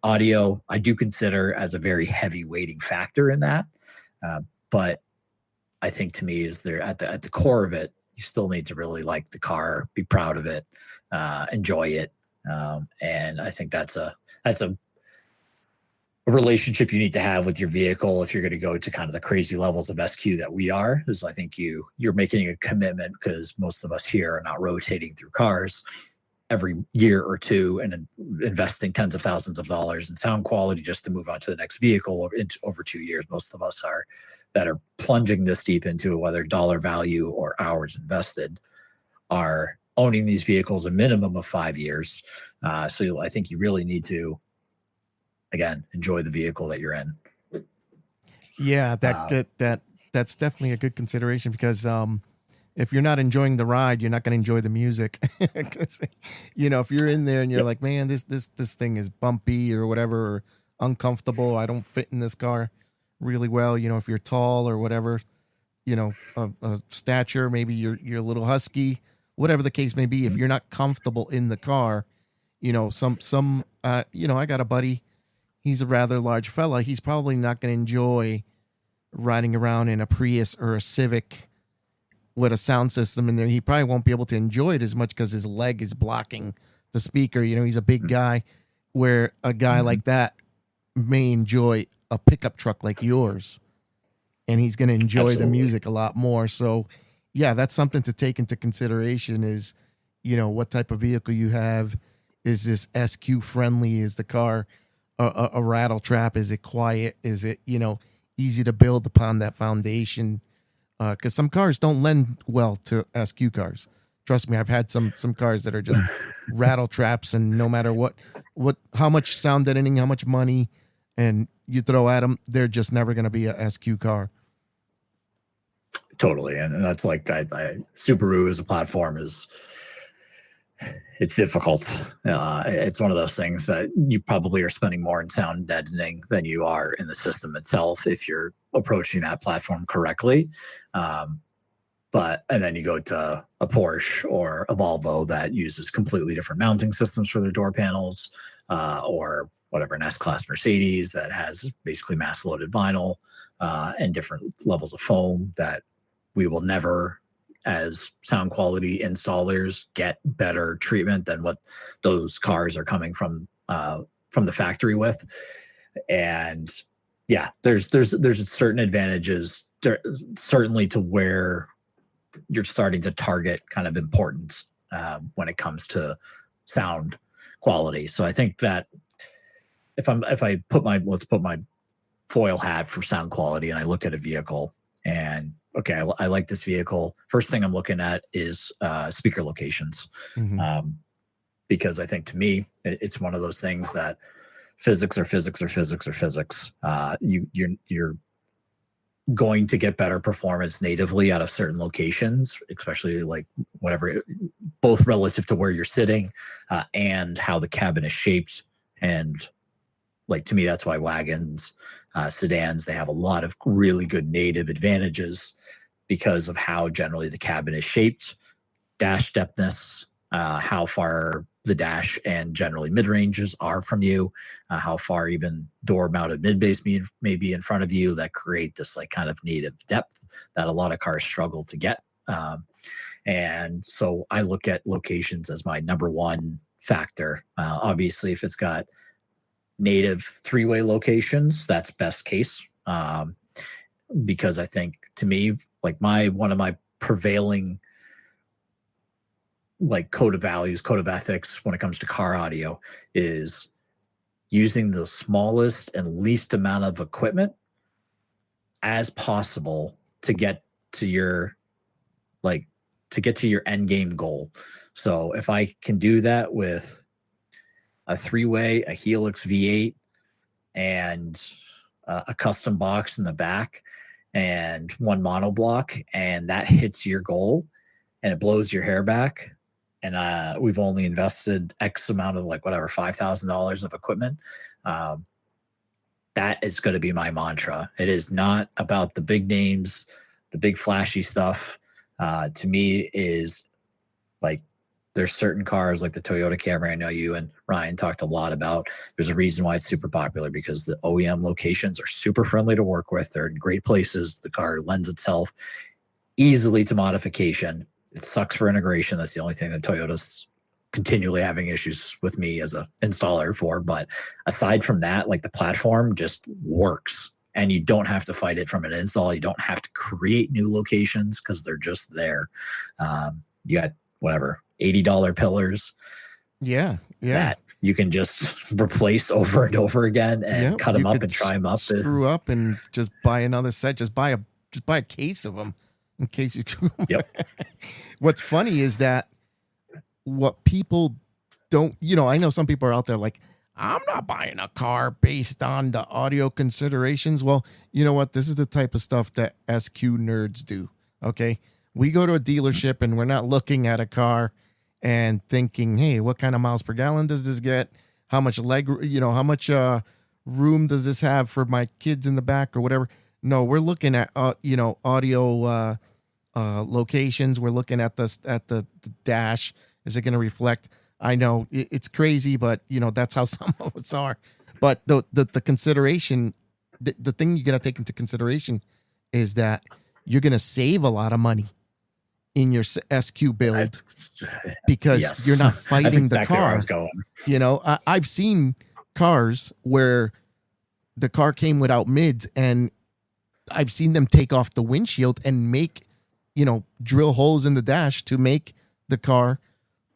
audio, I do consider as a very heavy weighting factor in that. But I think to me is there at the core of it, you still need to really like the car, be proud of it, enjoy it. And I think that's a relationship you need to have with your vehicle if you're going to go to kind of the crazy levels of SQ that we are. Is I think you're making a commitment, because most of us here are not rotating through cars every year or two and investing tens of thousands of dollars in sound quality just to move on to the next vehicle over 2 years. Most of us that are plunging this deep into whether dollar value or hours invested are owning these vehicles a minimum of 5 years. So I think you really need to, again, enjoy the vehicle that you're in. Yeah, that's definitely a good consideration, because if you're not enjoying the ride, you're not going to enjoy the music. If you're in there and you're like, man, this thing is bumpy or whatever, or uncomfortable, I don't fit in this car really well. If you're tall or whatever, a stature, maybe you're a little husky, whatever the case may be. If you're not comfortable in the car, I got a buddy. He's a rather large fella. He's probably not going to enjoy riding around in a Prius or a Civic with a sound system in there. He probably won't be able to enjoy it as much because his leg is blocking the speaker. He's a big guy, where a guy like that may enjoy a pickup truck like yours, and he's going to enjoy the music a lot more. So yeah, that's something to take into consideration is, what type of vehicle you have. Is this SQ friendly? Is the car a rattle trap? Is it quiet? Is it, easy to build upon that foundation? Because some cars don't lend well to SQ cars. Trust me, I've had some cars that are just rattle traps, and no matter how much sound deadening, how much money, and you throw at them, they're just never going to be a SQ car. Totally, and that's like Subaru as a platform it's difficult. It's one of those things that you probably are spending more in sound deadening than you are in the system itself if you're approaching that platform correctly. And then you go to a Porsche or a Volvo that uses completely different mounting systems for their door panels, or whatever, an S-Class Mercedes that has basically mass-loaded vinyl and different levels of foam that we will never, as sound quality installers, get better treatment than what those cars are coming from the factory with. And yeah, there's certain advantages certainly to where you're starting to target kind of importance when it comes to sound quality. So I think that let's put my foil hat for sound quality, and I look at a vehicle and, okay, I like this vehicle. First thing I'm looking at is speaker locations. Mm-hmm. Because I think to me, it's one of those things that physics are physics or physics or physics. You're going to get better performance natively out of certain locations, especially like whatever, both relative to where you're sitting and how the cabin is shaped. And like, to me, that's why wagons, sedans, they have a lot of really good native advantages because of how generally the cabin is shaped, dash depthness, how far the dash and generally mid-ranges are from you, how far even door-mounted mid-bass may be in front of you, that create this like kind of native depth that a lot of cars struggle to get. And so I look at locations as my number one factor. Obviously, if it's got native three-way locations, that's best case. Because I think, to me, like one of my prevailing like code of values, code of ethics when it comes to car audio is using the smallest and least amount of equipment as possible to get to your end game goal. So if I can do that with a three-way, a Helix V8, and a custom box in the back and one monoblock, and that hits your goal and it blows your hair back, and we've only invested X amount of like whatever $5,000 of equipment, that is going to be my mantra. It is not about the big names, the big flashy stuff. To me, is like there's certain cars like the Toyota Camry. I know you and Ryan talked a lot about. There's a reason why it's super popular, because the OEM locations are super friendly to work with. They're in great places. The car lends itself easily to modification. It sucks for integration. That's the only thing that Toyota's continually having issues with me as a installer for. But aside from that, like the platform just works, and you don't have to fight it from an install. You don't have to create new locations because they're just there. You got whatever $80 pillars. Yeah. That you can just replace over and over again and cut them up and try them up. Screw up and just buy another set. Just buy a case of them in case you screw them. Yep. What's funny is that what people don't, I know some people are out there like, I'm not buying a car based on the audio considerations. Well, you know what? This is the type of stuff that SQ nerds do. Okay. We go to a dealership and we're not looking at a car and thinking, hey, what kind of miles per gallon does this get? How much how much room does this have for my kids in the back or whatever? No, we're looking at, audio locations. We're looking at the dash. Is it going to reflect? I know it's crazy, but that's how some of us are. But the consideration, the thing you got to take into consideration is that you're going to save a lot of money in your SQ build because you're not fighting the car. I've seen cars where the car came without mids, and I've seen them take off the windshield and make, drill holes in the dash to make the car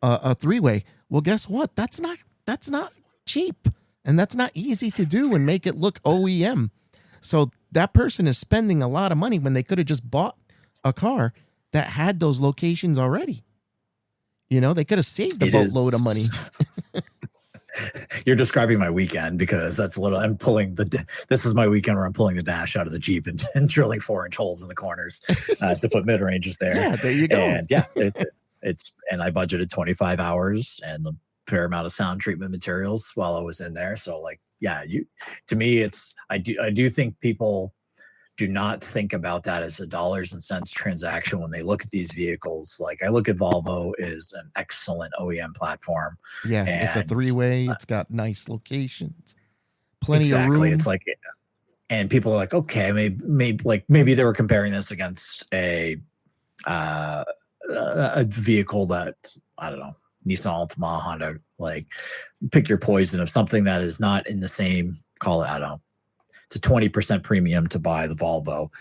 a three-way. Well, guess what? That's not cheap, and that's not easy to do and make it look OEM. So that person is spending a lot of money when they could have just bought a car that had those locations already. They could have saved a boatload of money. You're describing my weekend, because that's this is my weekend where I'm pulling the dash out of the Jeep and drilling 4-inch holes in the corners to put mid ranges there. Yeah, there you go. And and I budgeted 25 hours and a fair amount of sound treatment materials while I was in there. So to me, I do think people do not think about that as a dollars and cents transaction when they look at these vehicles. Like, I look at Volvo is an excellent OEM platform. Yeah, it's a three-way. It's got nice locations, plenty of room. It's like, and people are like, okay, maybe they were comparing this against a vehicle that, I don't know, Nissan Altima, Honda, like, pick your poison of something that is not in the same, call it, I don't know, it's a 20% premium to buy the Volvo.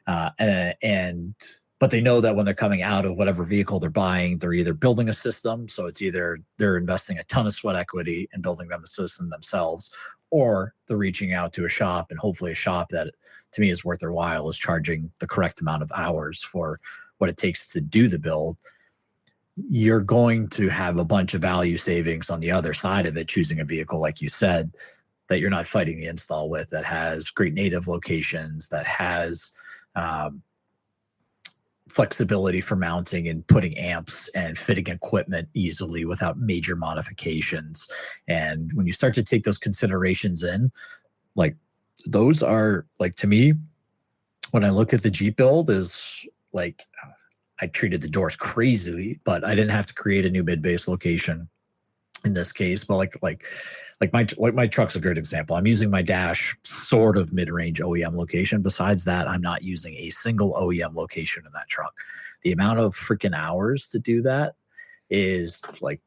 But they know that when they're coming out of whatever vehicle they're buying, they're either building a system. So it's either they're investing a ton of sweat equity and building them a system themselves, or they're reaching out to a shop, and hopefully a shop that, to me, is worth their while, is charging the correct amount of hours for what it takes to do the build. You're going to have a bunch of value savings on the other side of it, choosing a vehicle, like you said, that you're not fighting the install with, that has great native locations, that has flexibility for mounting and putting amps and fitting equipment easily without major modifications. And when you start to take those considerations in, like, those are, like, to me, when I look at the Jeep build, is like, I treated the doors crazily, but I didn't have to create a new mid-bass location in this case. But my truck's a great example. I'm using my dash sort of mid-range OEM location. Besides that, I'm not using a single OEM location in that truck. The amount of freaking hours to do that is like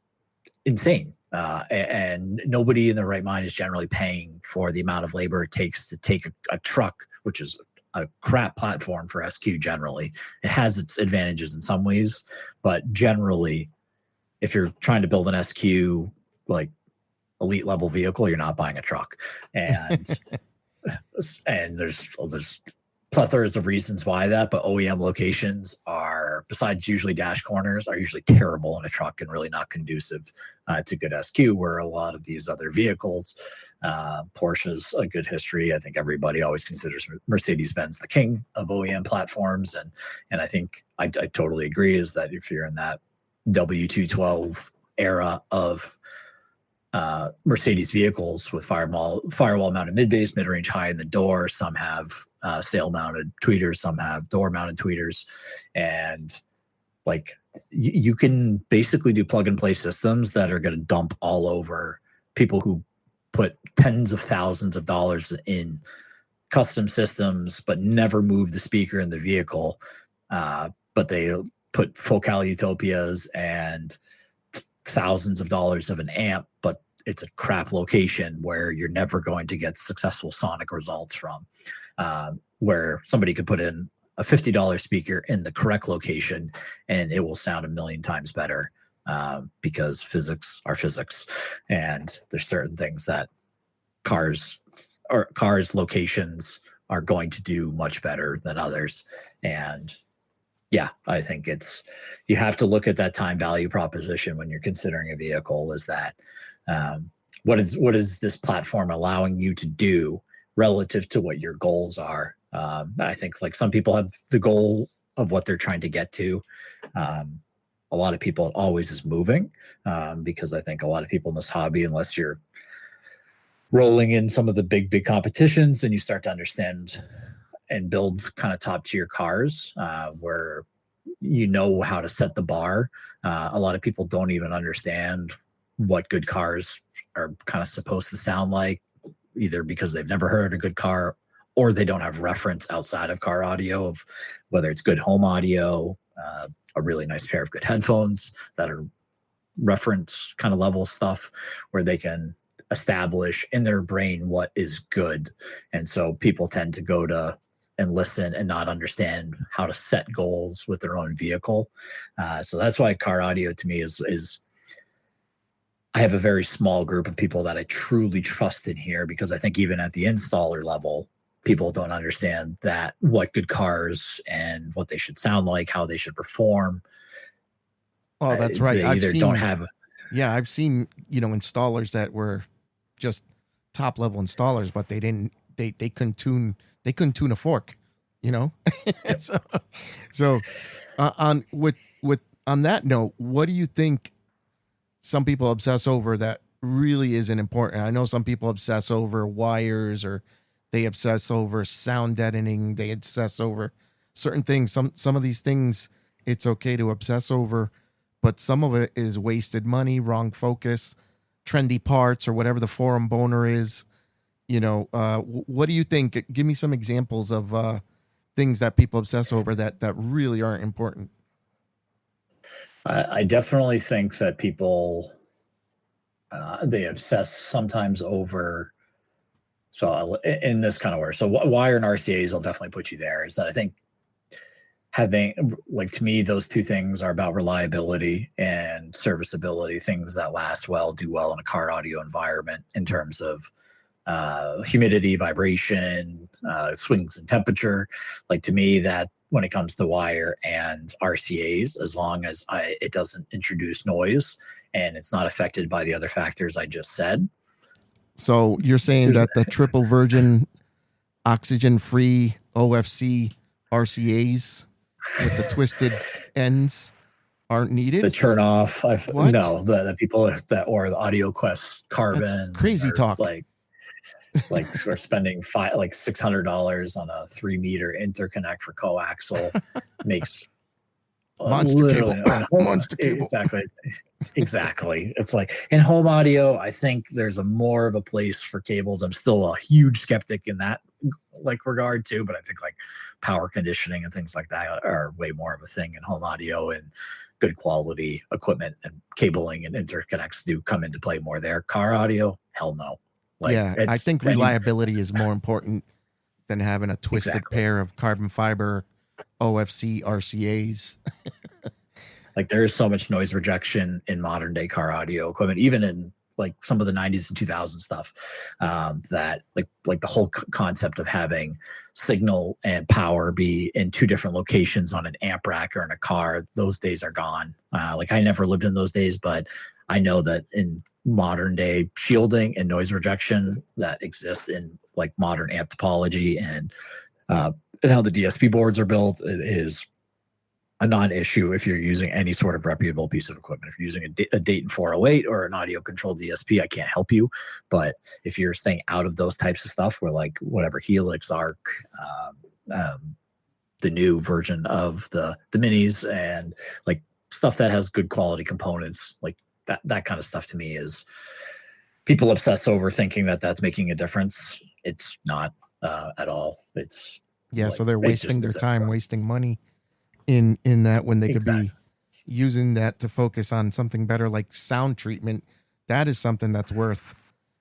insane. And nobody in their right mind is generally paying for the amount of labor it takes to take a truck, which is a crap platform for SQ generally. It has its advantages in some ways, but generally, if you're trying to build an SQ like elite level vehicle, you're not buying a truck. And and there's plethoras of reasons why that, but OEM locations are, besides usually dash corners, are usually terrible in a truck and really not conducive to good SQ, where a lot of these other vehicles, Porsche's a good history. I think everybody always considers Mercedes-Benz the king of OEM platforms. And I think I totally agree, is that if you're in that W212 era of Mercedes vehicles with firewall mounted mid-bass, mid-range high in the door, some have sail mounted tweeters, some have door mounted tweeters, and like you can basically do plug and play systems that are going to dump all over people who put tens of thousands of dollars in custom systems but never move the speaker in the vehicle, but they put Focal Utopias and thousands of dollars of an amp, but it's a crap location where you're never going to get successful sonic results from, where somebody could put in a $50 speaker in the correct location and it will sound a million times better, because physics are physics. And there's certain things that cars locations are going to do much better than others. And yeah, I think you have to look at that time value proposition when you're considering a vehicle. Is that what is this platform allowing you to do relative to what your goals are? I think like some people have the goal of what they're trying to get to. A lot of people, it always is moving, because I think a lot of people in this hobby, unless you're rolling in some of the big competitions, and you start to understand and build kind of top tier cars, where you know how to set the bar. A lot of people don't even understand what good cars are kind of supposed to sound like, either because they've never heard a good car or they don't have reference outside of car audio of whether it's good home audio, a really nice pair of good headphones that are reference kind of level stuff where they can establish in their brain what is good. And so people tend to go to and listen and not understand how to set goals with their own vehicle. So that's why car audio to me is I have a very small group of people that I truly trust in here, because I think even at the installer level, people don't understand that what good cars and what they should sound like, how they should perform. Oh, that's right. I've seen installers that were just top level installers, but they couldn't tune a fork, so on that note, what do you think some people obsess over that really isn't important? I know some people obsess over wires, or they obsess over sound deadening, they obsess over certain things. Some of these things it's okay to obsess over, but some of it is wasted money, wrong focus, trendy parts, or whatever the forum boner is. What do you think? Give me some examples of things that people obsess over that really aren't important. I definitely think that people, they obsess sometimes over, so in this kind of way, so wire and RCAs will definitely put you there, is that I think having, like, to me, those two things are about reliability and serviceability, things that last well, do well in a car audio environment in terms of humidity, vibration, swings in temperature. Like, to me, that when it comes to wire and RCAs, as long as it doesn't introduce noise and it's not affected by the other factors I just said. So you're saying that the triple virgin oxygen-free OFC RCAs with the twisted ends aren't needed? The turn off. No, the people that, or the Audio Quest Carbon. That's crazy talk. Like we're spending $600 on a 3-meter interconnect for coaxial makes Monster literally, cable. Monster cable. exactly. It's like in home audio, I think there's a more of a place for cables. I'm still a huge skeptic in that like regard too, but I think like power conditioning and things like that are way more of a thing in home audio, and good quality equipment and cabling and interconnects do come into play more there. Car audio, hell no. Like, Yeah, I think reliability is more important than having a twisted pair of carbon fiber OFC RCAs. Like, there is so much noise rejection in modern day car audio equipment, even in like some of the 90s and 2000s stuff, that like the whole concept of having signal and power be in two different locations on an amp rack or in a car, those days are gone. Like, I never lived in those days, but I know that in modern day shielding and noise rejection that exists in like modern amp topology and how the DSP boards are built, it is a non-issue if you're using any sort of reputable piece of equipment. If you're using a Dayton 408 or an audio controlled DSP, I can't help you. But if you're staying out of those types of stuff, where like whatever Helix, Arc, the new version of the minis, and like stuff that has good quality components, like that kind of stuff to me is, people obsess over thinking that that's making a difference. It's not at all. It's like, so they're wasting their time, wasting money in that, when they could be using that to focus on something better like sound treatment. That is something that's worth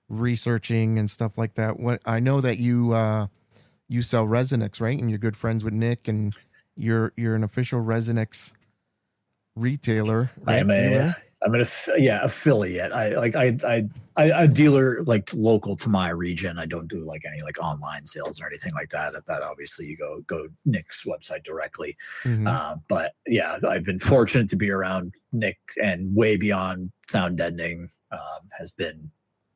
researching and stuff like that. What I know that you sell Resonix, right? And you're good friends with Nick, and you're an official Resonix retailer, right? I'm an affiliate. I dealer like local to my region. I don't do like any like online sales or anything like that. That obviously you go Nick's website directly. Mm-hmm. But yeah, I've been fortunate to be around Nick, and way beyond sound deadening, has been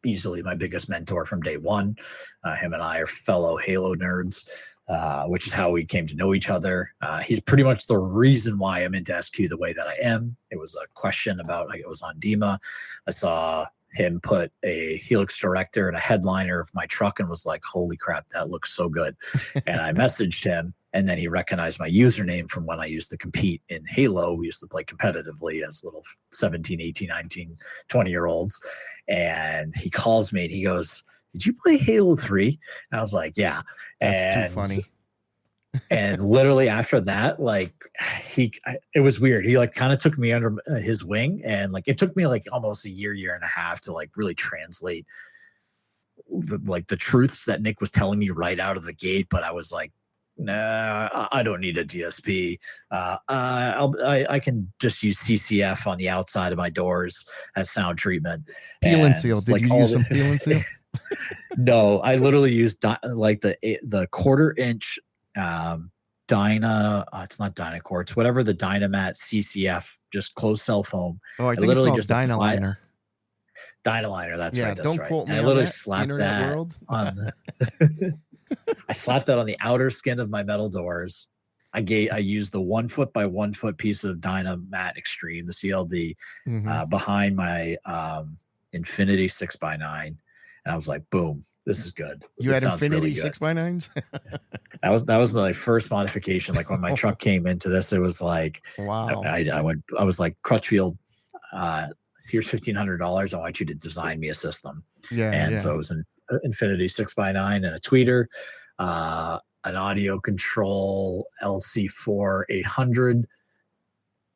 easily my biggest mentor from day one. Him and I are fellow Halo nerds. Which is how we came to know each other. He's pretty much the reason why I'm into SQ the way that I am. It was a question about, like, it was on DEMA. I saw him put a Helix Director and a headliner of my truck and was like, holy crap, that looks so good. And I messaged him, and then he recognized my username from when I used to compete in Halo. We used to play competitively as little 17, 18, 19, 20-year-olds. And he calls me and he goes, did you play Halo 3? And I was like, yeah. That's too funny. And literally after that, like, it was weird. He like kind of took me under his wing, and like it took me like almost a year and a half to like really translate the truths that Nick was telling me right out of the gate. But I was like, nah, I don't need a DSP. I can just use CCF on the outside of my doors as sound treatment. Peel and seal. Did you use some peel and seal? No, I literally used like the 1/4 inch Dyna. It's not Dynacore. It's whatever the Dynamat CCF, just closed cell foam. Oh, I think it's called Dynaliner. Dynaliner. That's right. That's don't right. quote me I on literally that, slapped internet that world. on. I slapped that on the outer skin of my metal doors. I used the 1 foot by 1 foot piece of Dynamat Extreme, the CLD, behind my Infinity 6x9. And I was like, boom, this is good. You had Infinity 6x9s? That was my first modification. Like, when my truck came into this, it was like, wow. I was like, Crutchfield, here's $1,500. I want you to design me a system. So it was an Infinity 6x9 and a tweeter, an audio control LC4 800,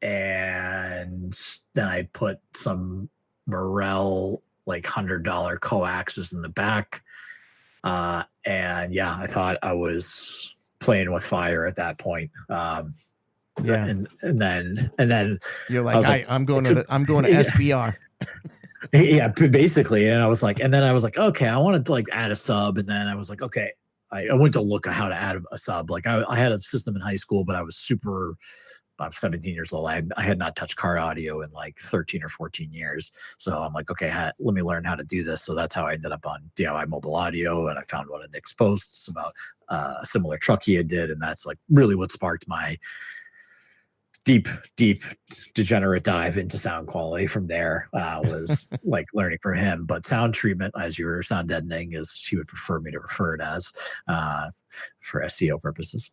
and then I put some Morel like $100 coaxes in the back, and yeah, I thought I was playing with fire at that point. And then you're like, I'm going to SBR. Yeah, basically. And I was like, okay, I wanted to like add a sub, and then I was like, okay, I went to look at how to add a sub. Like, I had a system in high school, but I was 17 years old. I had not touched car audio in like 13 or 14 years. So I'm like, okay, let me learn how to do this. So that's how I ended up on DIY Mobile Audio, and I found one of Nick's posts about a similar truck he did, and that's like really what sparked my deep degenerate dive into sound quality. From there was like learning from him. But sound treatment, as you were sound deadening, as she would prefer me to refer it as, for SEO purposes,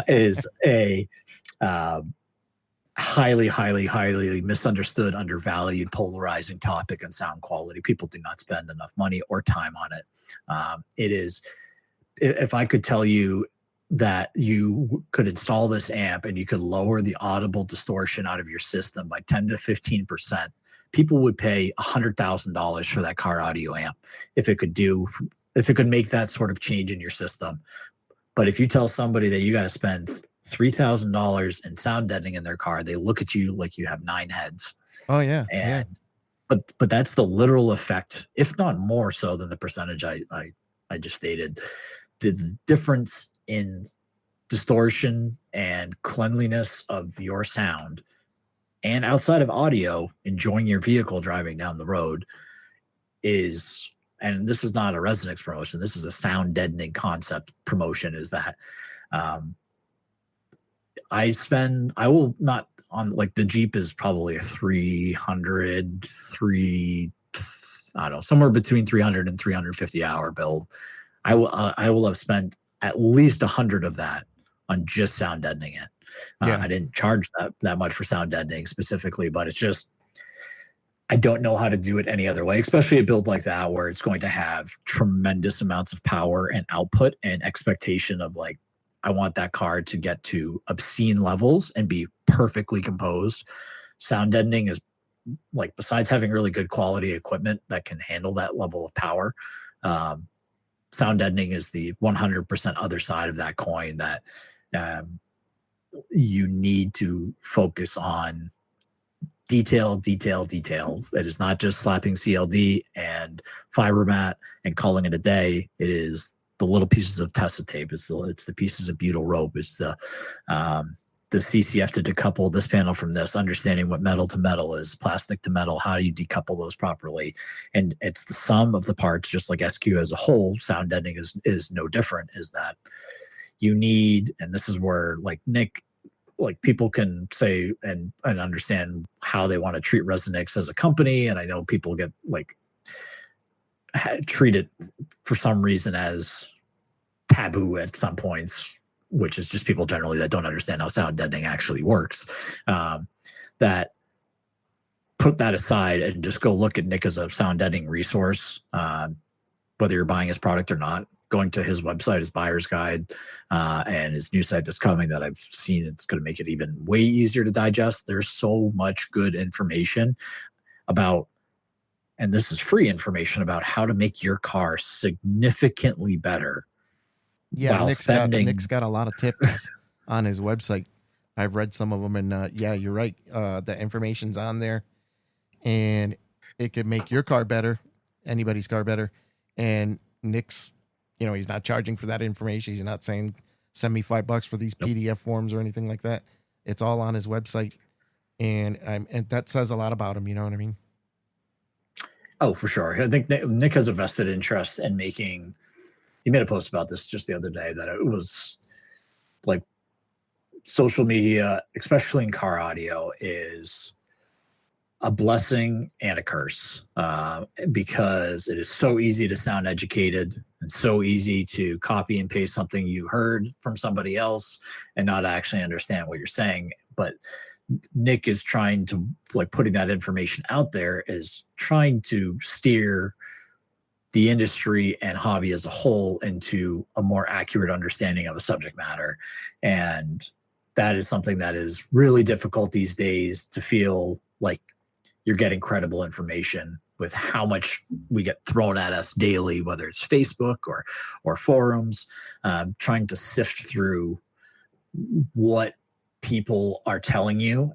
is a highly misunderstood, undervalued, polarizing topic on sound quality. People do not spend enough money or time on it. It is, if I could tell you that you could install this amp and you could lower the audible distortion out of your system by 10 to 15%, people would pay $100,000 for that car audio amp if it could make that sort of change in your system. But if you tell somebody that you got to spend $3,000 in sound deadening in their car, they look at you like you have 9 heads. Oh yeah. And but that's the literal effect, if not more so than the percentage I just stated. The difference in distortion and cleanliness of your sound, and outside of audio, enjoying your vehicle driving down the road, is, and this is not a Resonix promotion, this is a sound deadening concept promotion, is that I will not, on, like, the Jeep is probably a I don't know, somewhere between 300 and 350 hour build. I will have spent at least 100 of that on just sound deadening it. I didn't charge that much for sound deadening specifically, but it's just, I don't know how to do it any other way, especially a build like that where it's going to have tremendous amounts of power and output and expectation of, like, I want that car to get to obscene levels and be perfectly composed. Sound deadening is, like, besides having really good quality equipment that can handle that level of power, sound deadening is the 100% other side of that coin, that you need to focus on detail. It is not just slapping CLD and fiber mat and calling it a day. It is the little pieces of Tessa tape. It's the pieces of butyl rope. It's the CCF to decouple this panel from this, understanding what metal to metal is, plastic to metal, how do you decouple those properly? And it's the sum of the parts, just like SQ as a whole. Sound deadening is no different, is that you need, and this is where, like, Nick, like, people can say and understand how they want to treat Resonix as a company. And I know people get, like, treat it for some reason as taboo at some points, which is just people generally that don't understand how sound deadening actually works. That put that aside and just go look at Nick as a sound deadening resource, whether you're buying his product or not. Going to his website, his buyer's guide, and his new site that's coming that I've seen, it's going to make it even way easier to digest. There's so much good information about, and this is free information, about how to make your car significantly better. Yeah, Nick's got a lot of tips on his website. I've read some of them, and yeah, you're right. The information's on there, and it could make your car better, anybody's car better. And Nick's, he's not charging for that information. He's not saying send me $5 for these PDF forms or anything like that. It's all on his website, and that says a lot about him. You know what I mean? Oh, for sure. I think Nick has a vested interest in making. He made a post about this just the other day, that it was like, social media, especially in car audio, is a blessing and a curse, because it is so easy to sound educated and so easy to copy and paste something you heard from somebody else and not actually understand what you're saying. But Nick is trying to, like, putting that information out there, is trying to steer the industry and hobby as a whole into a more accurate understanding of a subject matter. And that is something that is really difficult these days, to feel like you're getting credible information with how much we get thrown at us daily, whether it's Facebook or forums. Trying to sift through what people are telling you,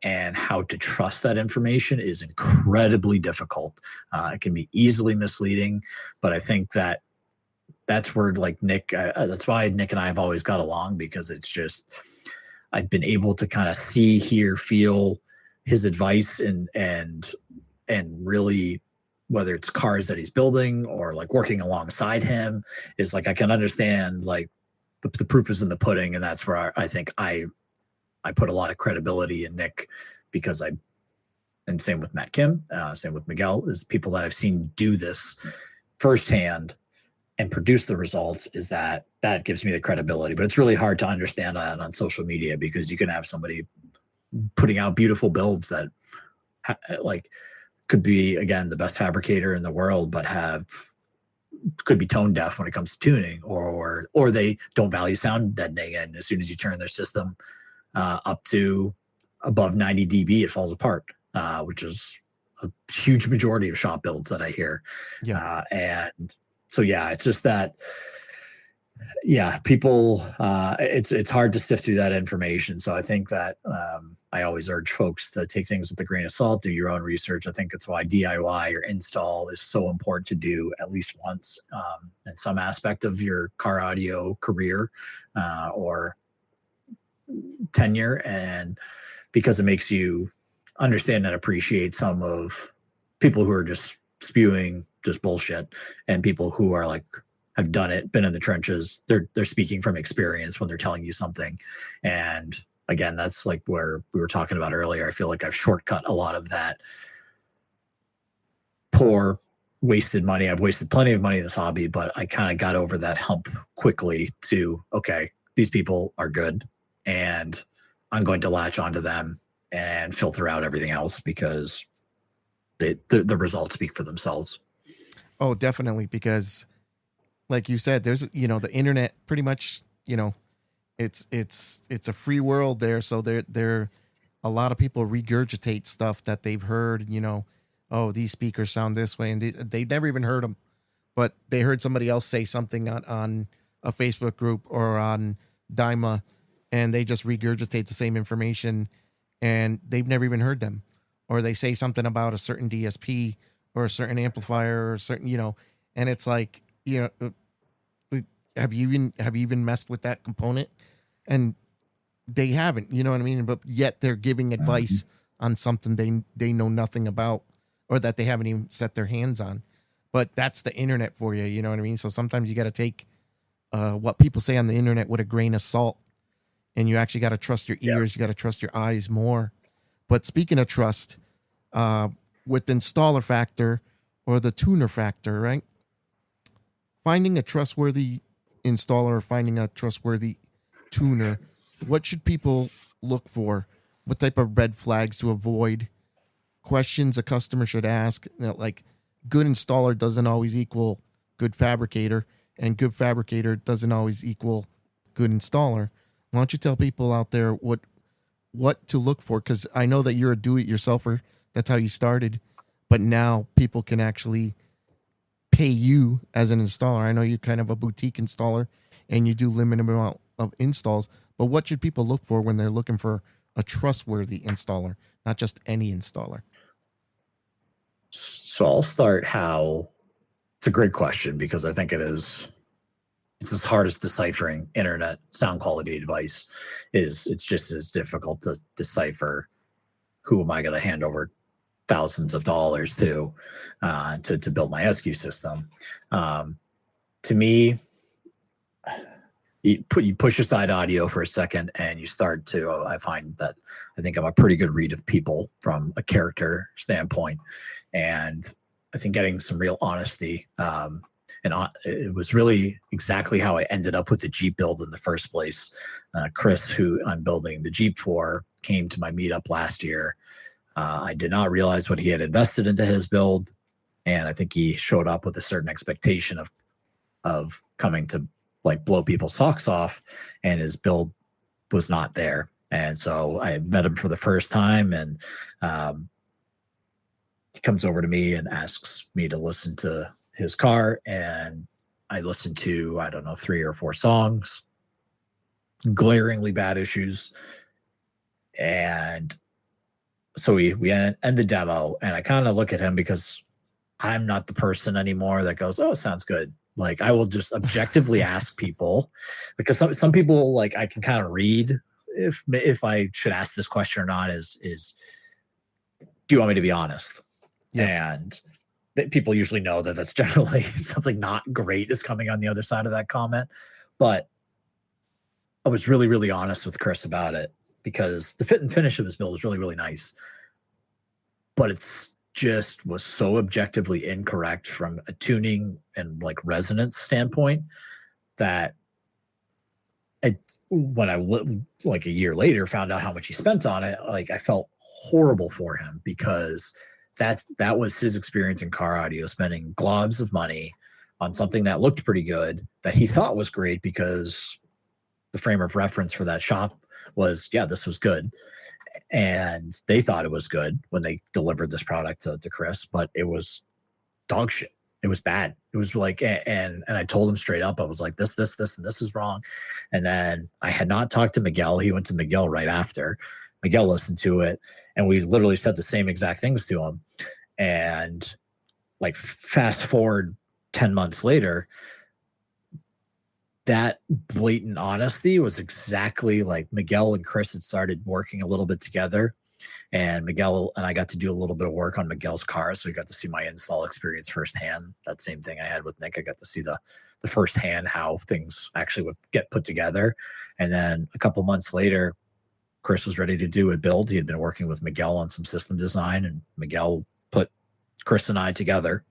and how to trust that information is incredibly difficult. It can be easily misleading, but I think that's where, like, Nick, that's why Nick and I have always got along, because it's just, I've been able to kind of see, hear, feel his advice, and really, whether it's cars that he's building or, like, working alongside him, is like, I can understand, like, the proof is in the pudding. And that's where I think I put a lot of credibility in Nick, because and same with Matt Kim, same with Miguel, is people that I've seen do this firsthand and produce the results, is that gives me the credibility. But it's really hard to understand that on social media, because you can have somebody putting out beautiful builds that like could be, again, the best fabricator in the world, but could be tone deaf when it comes to tuning, or they don't value sound deadening, and as soon as you turn their system up to above 90 dB, it falls apart, which is a huge majority of shop builds that I hear. Yeah. And so, yeah, it's just that, yeah, people, it's hard to sift through that information. So I think that I always urge folks to take things with a grain of salt, do your own research. I think it's why DIY or install is so important to do at least once in some aspect of your car audio career or tenure, and because it makes you understand and appreciate some of people who are just spewing just bullshit, and people who are like, have done it, been in the trenches. They're speaking from experience when they're telling you something. And again, that's like where we were talking about earlier. I feel like I've shortcut a lot of that poor, wasted money. I've wasted plenty of money in this hobby, but I kind of got over that hump quickly to, okay, these people are good, and I'm going to latch onto them and filter out everything else, because the results speak for themselves. Oh, definitely. Because like you said, there's, the internet pretty much, it's a free world there. So there a lot of people regurgitate stuff that they've heard, oh, these speakers sound this way, and they've never even heard them, but they heard somebody else say something on a Facebook group or on Dyma, and they just regurgitate the same information, and they've never even heard them. Or they say something about a certain DSP or a certain amplifier or a certain, and it's like, have you even messed with that component? And they haven't, you know what I mean? But yet they're giving advice on something they know nothing about, or that they haven't even set their hands on. But that's the internet for you, you know what I mean? So sometimes you got to take what people say on the internet with a grain of salt, and you actually got to trust your ears. You got to trust your eyes more. But speaking of trust, with installer factor or the tuner factor, right? Finding a trustworthy installer or finding a trustworthy tuner, what should people look for? What type of red flags to avoid? Questions a customer should ask. Like, good installer doesn't always equal good fabricator, and good fabricator doesn't always equal good installer. Why don't you tell people out there what to look for? Because I know that you're a do-it-yourselfer. That's how you started. But now people can actually pay you as an installer. I know you're kind of a boutique installer and you do limited amount of installs. But what should people look for when they're looking for a trustworthy installer, not just any installer? So I'll start how. It's a great question, because I think it's as hard as deciphering internet sound quality advice is. It's just as difficult to decipher who am I going to hand over thousands of dollars to build my SQ system. To me, you push aside audio for a second, and you start to, I find that I think I'm a pretty good read of people from a character standpoint, and I think getting some real honesty. And it was really exactly how I ended up with the Jeep build in the first place. Chris, who I'm building the Jeep for, came to my meetup last year. I did not realize what he had invested into his build, and I think he showed up with a certain expectation of coming to like blow people's socks off, and his build was not there. And so I met him for the first time, and he comes over to me and asks me to listen to his car, and I listened to, I don't know, 3 or 4 songs, glaringly bad issues. And so we end the demo, and I kind of look at him, because I'm not the person anymore that goes, oh, sounds good. Like, I will just objectively ask people, because some people, like, I can kind of read if I should ask this question or not, is do you want me to be honest? Yeah. And people usually know that that's generally something not great is coming on the other side of that comment. But I was really, really honest with Chris about it, because the fit and finish of his build is really, really nice. But it's just was so objectively incorrect from a tuning and like resonance standpoint that when I like a year later found out how much he spent on it, like I felt horrible for him because that was his experience in car audio, spending globs of money on something that looked pretty good that he thought was great because the frame of reference for that shop was, yeah, this was good. And they thought it was good when they delivered this product to Chris, but it was dog shit. It was bad. It was like, and I told him straight up, I was like, this, and this is wrong. And then I had not talked to Miguel. He went to Miguel right after. Miguel listened to it, and we literally said the same exact things to him. And like fast forward 10 months later, that blatant honesty was exactly like Miguel and Chris had started working a little bit together. And Miguel and I got to do a little bit of work on Miguel's car. So we got to see my install experience firsthand. That same thing I had with Nick. I got to see the firsthand how things actually would get put together. And then a couple months later, Chris was ready to do a build. He had been working with Miguel on some system design, and Miguel put Chris and I together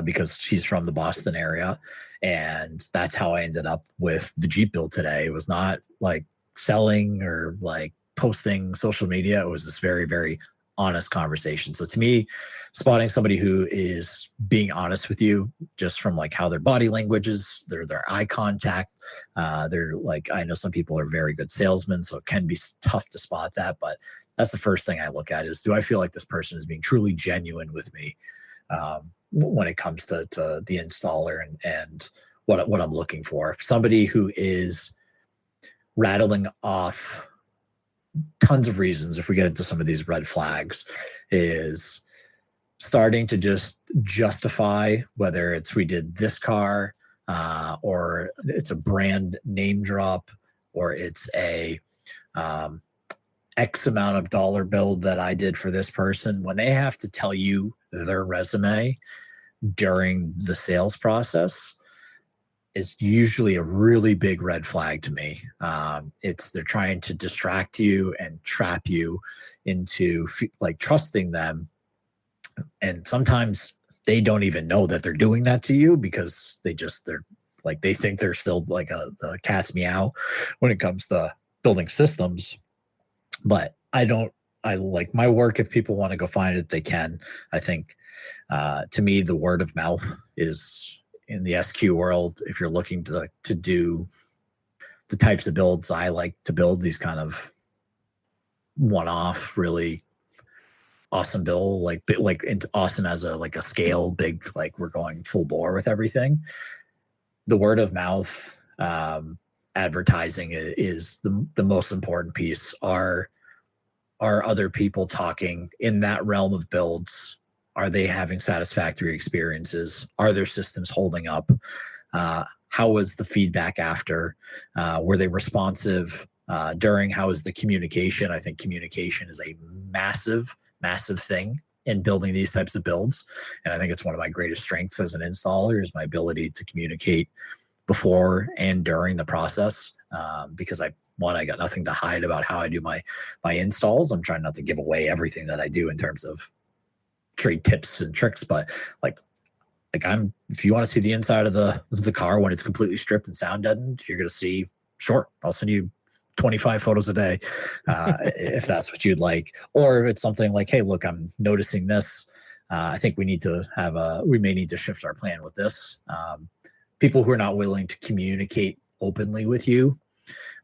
because he's from the Boston area. And that's how I ended up with the Jeep build today. It was not like selling or like posting social media. It was this very, very honest conversation. So to me, spotting somebody who is being honest with you just from like how their body language is, their eye contact, they're like, I know some people are very good salesmen, so it can be tough to spot that, but that's the first thing I look at is, do I feel like this person is being truly genuine with me when it comes to the installer and what I'm looking for. If somebody who is rattling off tons of reasons, if we get into some of these red flags, is starting to just justify whether it's we did this car or it's a brand name drop or it's a X amount of dollar build that I did for this person. When they have to tell you their resume during the sales process, is usually a really big red flag to me. They're trying to distract you and trap you into like trusting them. And sometimes they don't even know that they're doing that to you because they're like, they think they're still like the cat's meow when it comes to building systems. But I like my work. If people want to go find it, they can. I think to me, the word of mouth is, in the SQ world, if you're looking to do the types of builds I like to build, these kind of one-off, really awesome build, like awesome as a scale, big, like we're going full bore with everything. The word of mouth advertising is the most important piece. Are other people talking in that realm of builds? Are they having satisfactory experiences? Are their systems holding up? How was the feedback after? Were they responsive during? How was the communication? I think communication is a massive, massive thing in building these types of builds. And I think it's one of my greatest strengths as an installer is my ability to communicate before and during the process because I got nothing to hide about how I do my installs. I'm trying not to give away everything that I do in terms of trade tips and tricks, but if you want to see the inside of the car when it's completely stripped and sound deadened, you're going to see, sure, I'll send you 25 photos a day if that's what you'd like. Or if it's something like, hey, look, I'm noticing this. I think we may need to shift our plan with this. People who are not willing to communicate openly with you.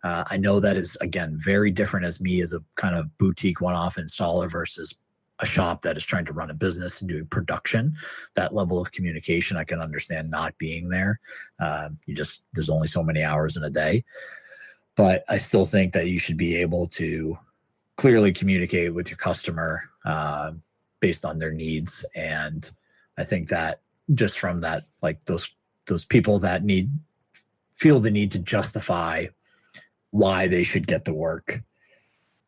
I know that is, again, very different as me as a kind of boutique one-off installer versus a shop that is trying to run a business and doing production. That level of communication, I can understand not being there. There's only so many hours in a day. But I still think that you should be able to clearly communicate with your customer based on their needs. And I think that just from that, like those people that feel the need to justify why they should get the work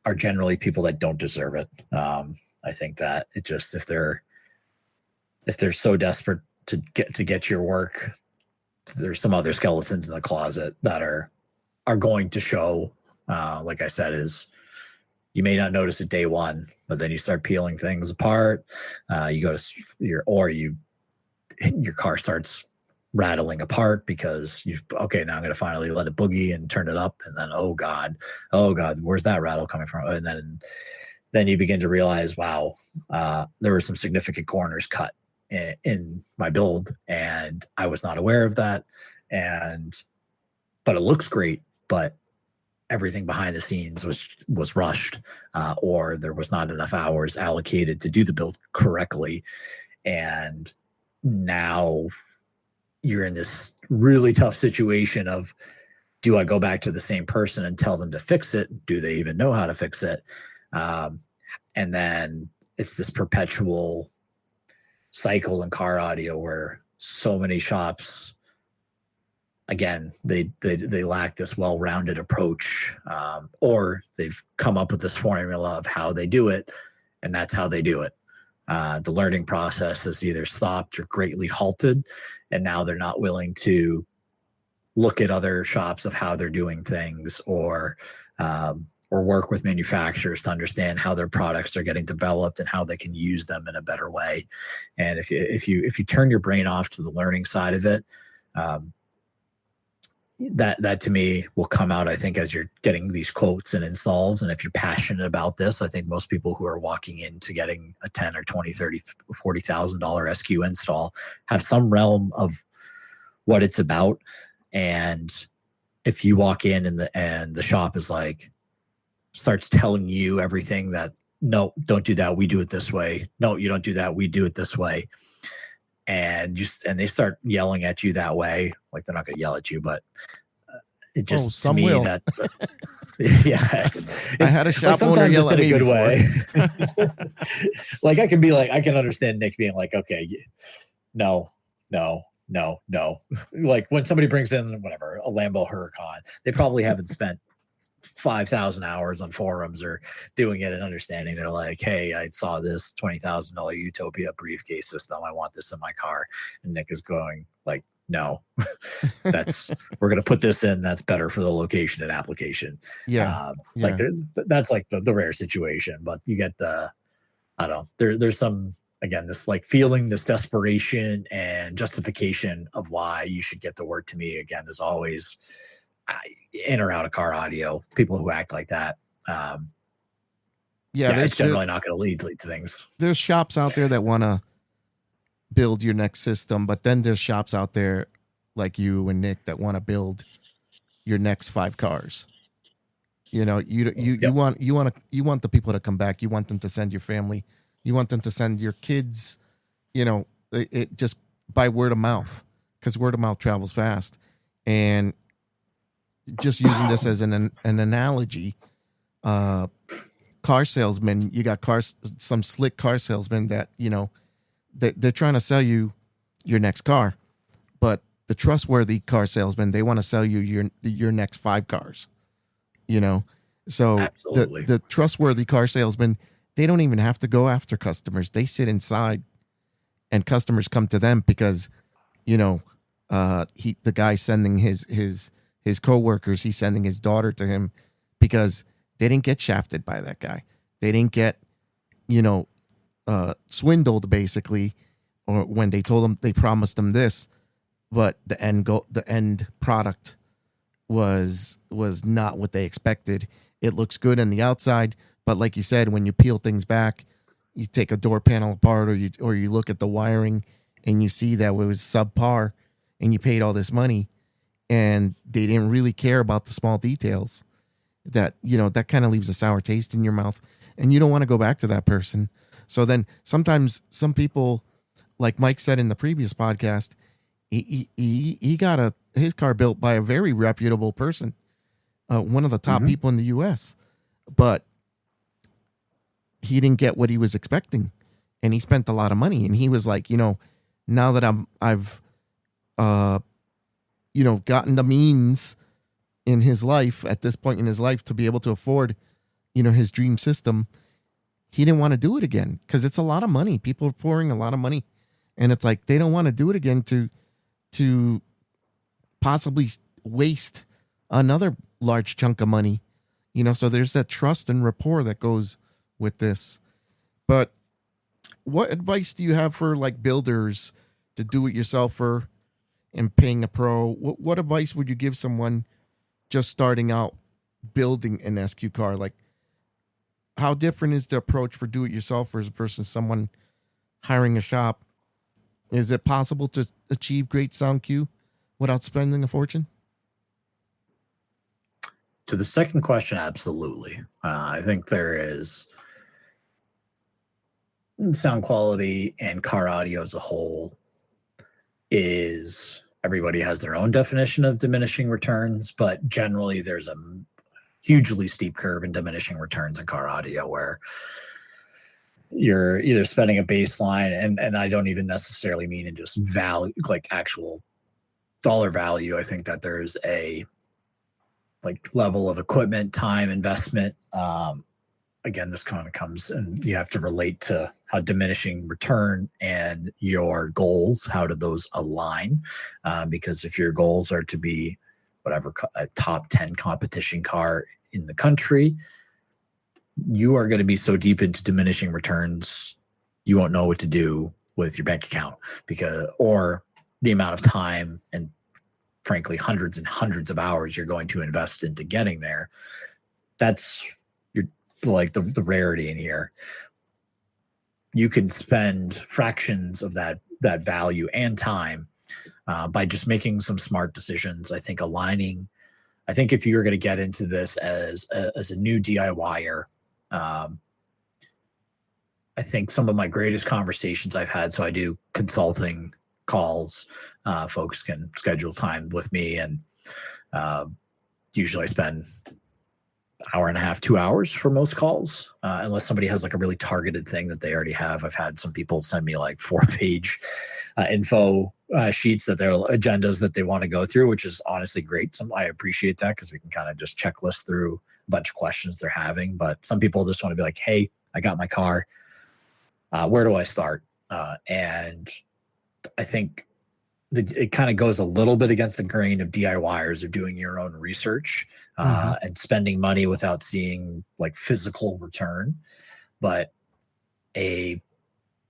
are generally people that don't deserve it. I think that it just, if they're so desperate to get your work, there's some other skeletons in the closet that are going to show. Like I said, is you may not notice it day one, but then you start peeling things apart. You go to your car starts rattling apart because okay, now I'm going to finally let it boogie and turn it up. And then, oh God, where's that rattle coming from? And then you begin to realize, wow, there were some significant corners cut in my build, and I was not aware of that. But it looks great, but everything behind the scenes was rushed, or there was not enough hours allocated to do the build correctly. And now you're in this really tough situation of, do I go back to the same person and tell them to fix it? Do they even know how to fix it? And then it's this perpetual cycle in car audio where so many shops, again, they lack this well-rounded approach, or they've come up with this formula of how they do it, and that's how they do it. The learning process is either stopped or greatly halted, and now they're not willing to look at other shops of how they're doing things, or work with manufacturers to understand how their products are getting developed and how they can use them in a better way. And if you turn your brain off to the learning side of it, that to me will come out, I think, as you're getting these quotes and installs. And if you're passionate about this, I think most people who are walking into getting a 10 or 20, 30, $40,000 SQ install have some realm of what it's about. And if you walk in and the shop is like, starts telling you everything that, no, don't do that, we do it this way. No, you don't do that, we do it this way. And they start yelling at you that way. Like, they're not going to yell at you, but it just, some to me, will. that yeah, I had a shop like, owner yell at me in a good before. way. Like, I can understand Nick being like, okay, no. Like, when somebody brings in whatever, a Lambo Huracan, they probably haven't spent 5,000 hours on forums or doing it and understanding. They're like, hey, I saw this $20,000 Utopia briefcase system, I want this in my car. And Nick is going like, no, we're going to put this in, that's better for the location and application. Like, that's like the rare situation. But you get I don't know, there's some, again, this like feeling, this desperation and justification of why you should get the work to me, again, is always in or out of car audio. People who act like that, it's generally not going to lead to things. There's shops out there that want to build your next system, but then there's shops out there like you and Nick that want to build your next 5 cars. You know, you want the people to come back. You want them to send your family. You want them to send your kids. You know, it just by word of mouth, because word of mouth travels fast. And just using this as an analogy, car salesmen, you got some slick car salesmen that, you know, they're trying to sell you your next car, but the trustworthy car salesman, they want to sell you your next 5 cars, you know? So the trustworthy car salesman, they don't even have to go after customers. They sit inside and customers come to them because, you know, the guy sending his coworkers, he's sending his daughter to him because they didn't get shafted by that guy. They didn't get, you know, swindled basically, or when they told them, they promised them this, but the end product was not what they expected. It looks good on the outside, but like you said, when you peel things back, you take a door panel apart, or you look at the wiring and you see that it was subpar, and you paid all this money, and they didn't really care about the small details. That, you know, that kind of leaves a sour taste in your mouth, and you don't want to go back to that person. So then sometimes some people, like Mike said in the previous podcast, he got his car built by a very reputable person, one of the top people in the U.S., but he didn't get what he was expecting, and he spent a lot of money. And he was like, you know, now that I've you know, gotten the means in his life at this point in his life to be able to afford, you know, his dream system, he didn't want to do it again because it's a lot of money. People are pouring a lot of money, and it's like they don't want to do it again to possibly waste another large chunk of money, you know. So there's that trust and rapport that goes with this. But what advice do you have for like builders, to do it yourselfer, and paying a pro. What advice would you give someone just starting out building an SQ car? Like, how different is the approach for do-it-yourselfers versus someone hiring a shop? Is it possible to achieve great sound cue without spending a fortune? To the second question, absolutely. I think there is sound quality and car audio as a whole is, everybody has their own definition of diminishing returns, but generally there's a hugely steep curve in diminishing returns in car audio where you're either spending a baseline, and I don't even necessarily mean in just value, like actual dollar value. I think that there's a like level of equipment, time, investment. Again, this kind of comes, and you have to relate to how diminishing return and your goals, how do those align? Because if your goals are to be whatever, a top 10 competition car in the country, you are going to be so deep into diminishing returns, you won't know what to do with your bank account, because, or the amount of time and frankly hundreds and hundreds of hours you're going to invest into getting there. That's like the rarity in here. You can spend fractions of that value and time by just making some smart decisions. I think if you're going to get into this as a new DIYer, I think some of my greatest conversations I've had, so I do consulting calls, folks can schedule time with me, and usually I spend hour and a half, 2 hours for most calls, unless somebody has like a really targeted thing that they already have. I've had some people send me like 4-page info sheets, that their agendas that they want to go through, which is honestly great. I appreciate that, because we can kind of just checklist through a bunch of questions they're having. But some people just want to be like, hey, I got my car. Where do I start? And I think it kind of goes a little bit against the grain of DIYers of doing your own research and spending money without seeing like physical return. But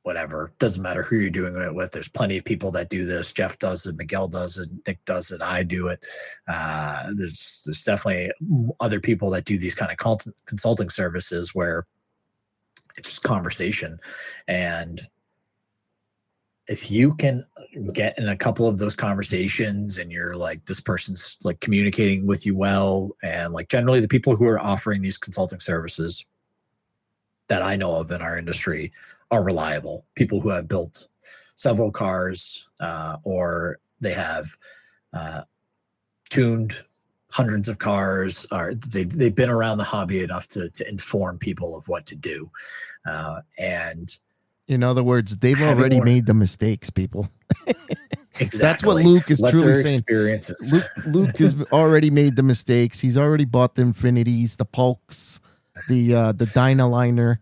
whatever, doesn't matter who you're doing it with. There's plenty of people that do this. Jeff does it, Miguel does it, Nick does it, I do it. There's definitely other people that do these kind of consulting services where it's just conversation. And if you can get in a couple of those conversations and you're like, this person's like communicating with you well, and like generally the people who are offering these consulting services that I know of in our industry are reliable. People who have built several cars, or they have tuned hundreds of cars, or they've been around the hobby enough to inform people of what to do. And in other words, they've already made the mistakes, people. Exactly. That's what Luke is truly saying. Experiences. Luke has already made the mistakes. He's already bought the Infinities, the Polks, the Dynaliner.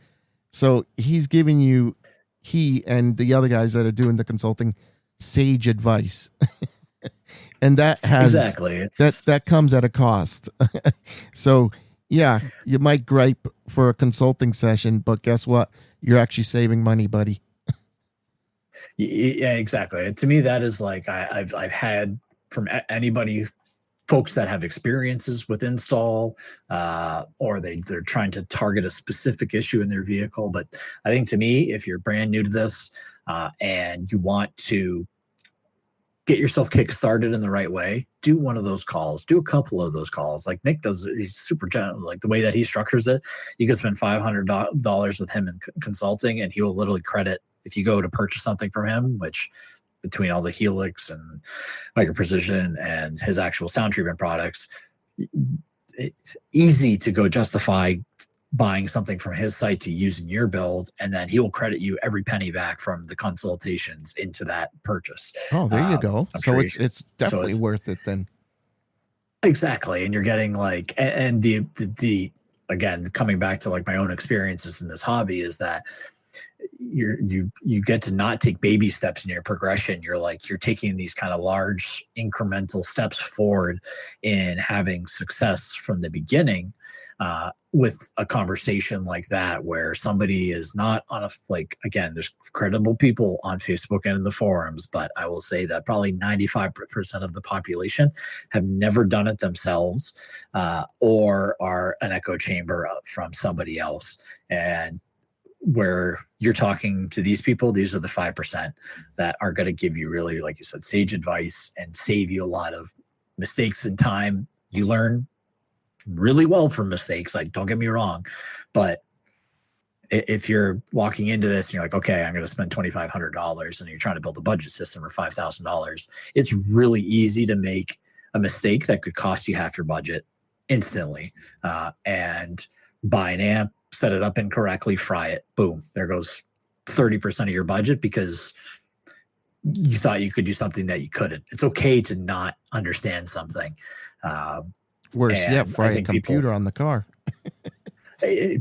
So he's giving you, he and the other guys that are doing the consulting, sage advice. And that has exactly that comes at a cost. So yeah, you might gripe for a consulting session, but guess what? You're actually saving money, buddy. Yeah, exactly. To me, that is like I've had from anybody, folks that have experiences with install, or they're trying to target a specific issue in their vehicle. But I think to me, if you're brand new to this and you want to get yourself kick-started in the right way, do one of those calls, do a couple of those calls. Like Nick does, he's super general, like the way that he structures it, you can spend $500 with him in consulting, and he will literally credit, if you go to purchase something from him, which between all the Helix and Micro Precision and his actual sound treatment products, it's easy to go justify buying something from his site to use in your build, and then he will credit you every penny back from the consultations into that purchase. Oh, there you go. So it's definitely worth it then. Exactly. And you're getting like, and the again, coming back to like my own experiences in this hobby, is that you get to not take baby steps in your progression. You're taking these kind of large incremental steps forward in having success from the beginning, with a conversation like that, where somebody is not on again, there's credible people on Facebook and in the forums, but I will say that probably 95% of the population have never done it themselves, or are an echo chamber from somebody else. And where you're talking to these people, these are the 5% that are going to give you really, like you said, sage advice and save you a lot of mistakes and time. You learn really well from mistakes, like, don't get me wrong, but if you're walking into this and you're like, okay, I'm going to spend $2,500, and you're trying to build a budget system for $5,000, it's really easy to make a mistake that could cost you half your budget instantly, and buy an amp, set it up incorrectly, fry it, boom, there goes 30% of your budget because you thought you could do something that you couldn't. It's okay to not understand something. Worse yet, fry a computer on the car.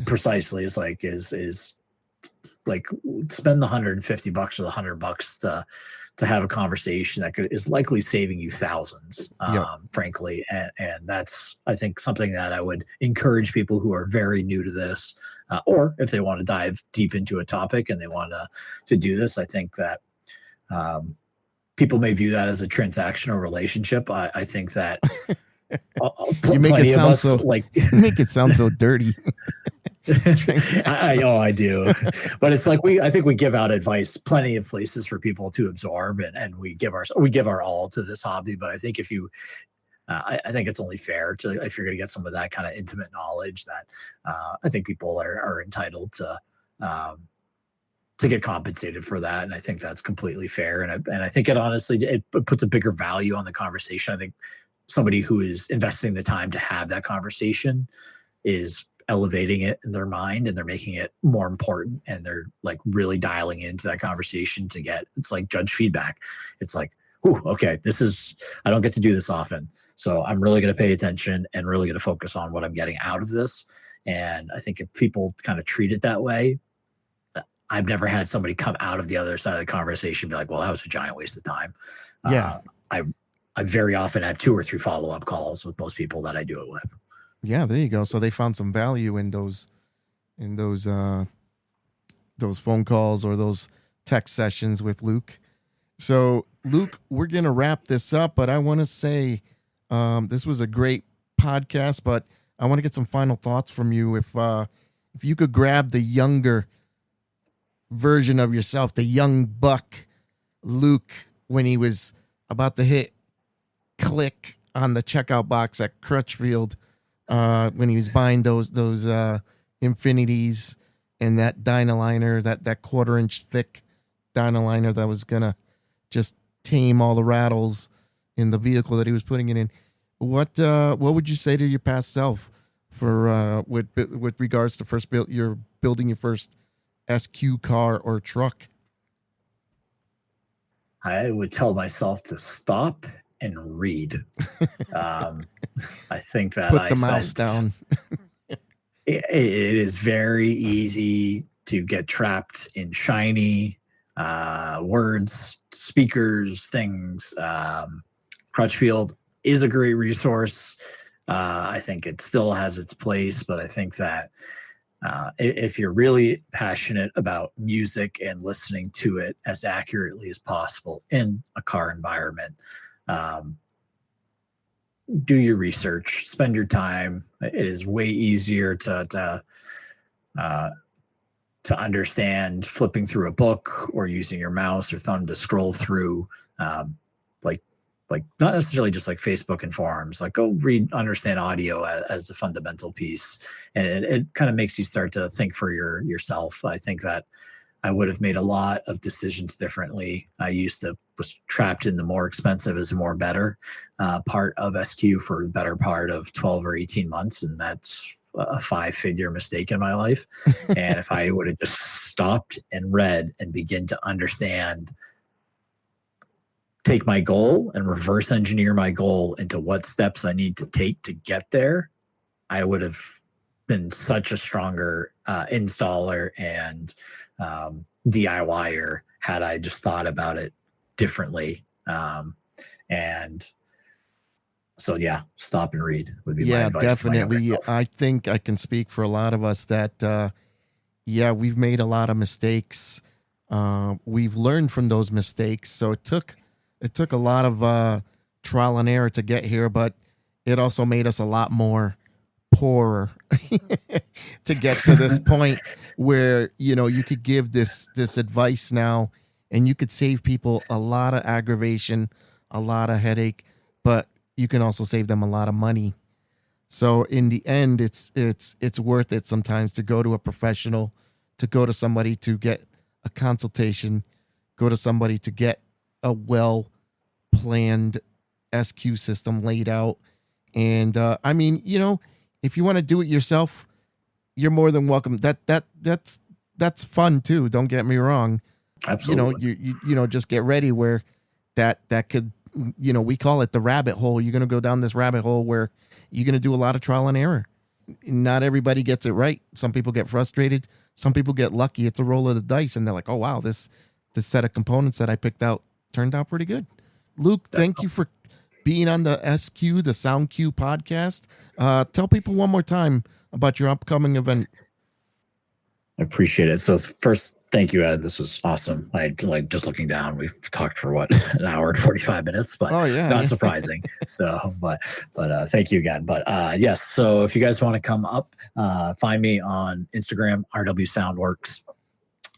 Precisely. It's like, is like, spend the $150 or the $100 to have a conversation that is likely saving you thousands, frankly. And that's, I think, something that I would encourage people who are very new to this, or if they want to dive deep into a topic and they want to do this. I think that people may view that as a transactional relationship. I think that you make it sound so you make it sound so dirty. I do, but it's like I think we give out advice, plenty of places for people to absorb, and we give our all to this hobby. But I think if you, I think it's only fair to, if you're going to get some of that kind of intimate knowledge, that I think people are entitled to get compensated for that, and I think that's completely fair. And I think it honestly it puts a bigger value on the conversation. I think somebody who is investing the time to have that conversation is elevating it in their mind, and they're making it more important, and they're like really dialing into that conversation to get, it's like judge feedback. It's like, ooh, okay, I don't get to do this often, so I'm really going to pay attention and really going to focus on what I'm getting out of this. And I think if people kind of treat it that way, I've never had somebody come out of the other side of the conversation and be like, well, that was a giant waste of time. Yeah. I very often have 2 or 3 follow-up calls with most people that I do it with. Yeah, there you go. So they found some value in those phone calls or those text sessions with Luke. So Luke, we're going to wrap this up, but I want to say this was a great podcast, but I want to get some final thoughts from you. If you could grab the younger version of yourself, the young buck Luke, when he was about to hit click on the checkout box at Crutchfield, when he was buying those Infinities and that Dynaliner, that 1/4-inch thick Dynaliner that was gonna just tame all the rattles in the vehicle that he was putting it in. What would you say to your past self for with regards to building your first SQ car or truck? I would tell myself to stop and read. I think that put the mouse down. It is very easy to get trapped in shiny words, speakers, things. Crutchfield is a great resource. I think it still has its place, but I think that if you're really passionate about music and listening to it as accurately as possible in a car environment, do your research, spend your time. It is way easier to understand flipping through a book or using your mouse or thumb to scroll through, like not necessarily just like Facebook and forums. Like, go read, understand audio as a fundamental piece, and it kind of makes you start to think for yourself. I think that I would have made a lot of decisions differently. I was trapped in the more expensive is more better part of SQ for the better part of 12 or 18 months. And that's a 5-figure mistake in my life. And if I would have just stopped and read and begin to understand, take my goal and reverse engineer my goal into what steps I need to take to get there, I would have been such a stronger installer and DIYer had I just thought about it differently. And so, yeah, stop and read would be my advice. Definitely. I think I can speak for a lot of us that, we've made a lot of mistakes. We've learned from those mistakes. So it took a lot of trial and error to get here, but it also made us a lot more poorer to get to this point where, you could give this advice now and you could save people a lot of aggravation, a lot of headache, but you can also save them a lot of money. So in the end, it's worth it sometimes to go to a professional, to go to somebody to get a consultation, go to somebody to get a well-planned SQ system laid out. And I mean, if you want to do it yourself, you're more than welcome. That's fun too. Don't get me wrong. Absolutely. You just get ready where that could, we call it the rabbit hole. You're going to go down this rabbit hole where you're going to do a lot of trial and error. Not everybody gets it right. Some people get frustrated. Some people get lucky. It's a roll of the dice, and they're like, "Oh wow, this set of components that I picked out turned out pretty good." Luke, thank you for being on the SQ, the SoundQ podcast. Tell people one more time about your upcoming event. I appreciate it. So first, thank you, Ed. This was awesome. I like just looking down. We've talked for an hour and 45 minutes, but not surprising. So, but thank you again. But yes. So if you guys want to come up, find me on Instagram, RW Soundworks.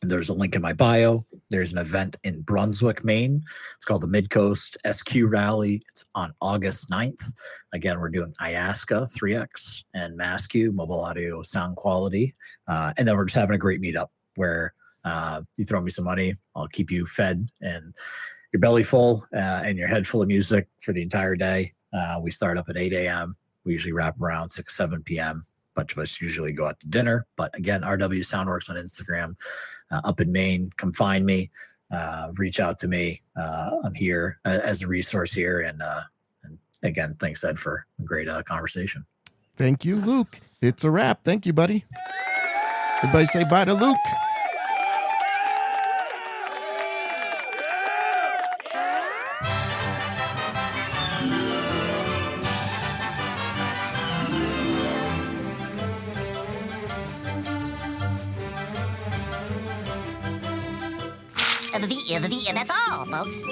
There's a link in my bio. There's an event in Brunswick, Maine. It's called the Mid-Coast SQ Rally. It's on August 9th. Again, we're doing IASCA 3X and MASQ, mobile audio sound quality. And then we're just having a great meetup where you throw me some money. I'll keep you fed and your belly full and your head full of music for the entire day. We start up at 8 a.m. We usually wrap around 6, 7 p.m. A bunch of us usually go out to dinner. But again, RW Soundworks on Instagram. Up in Maine, come find me, reach out to me. I'm here as a resource here. And again, thanks, Ed, for a great conversation. Thank you, Luke. It's a wrap. Thank you, buddy. Everybody say bye to Luke. That's all, folks.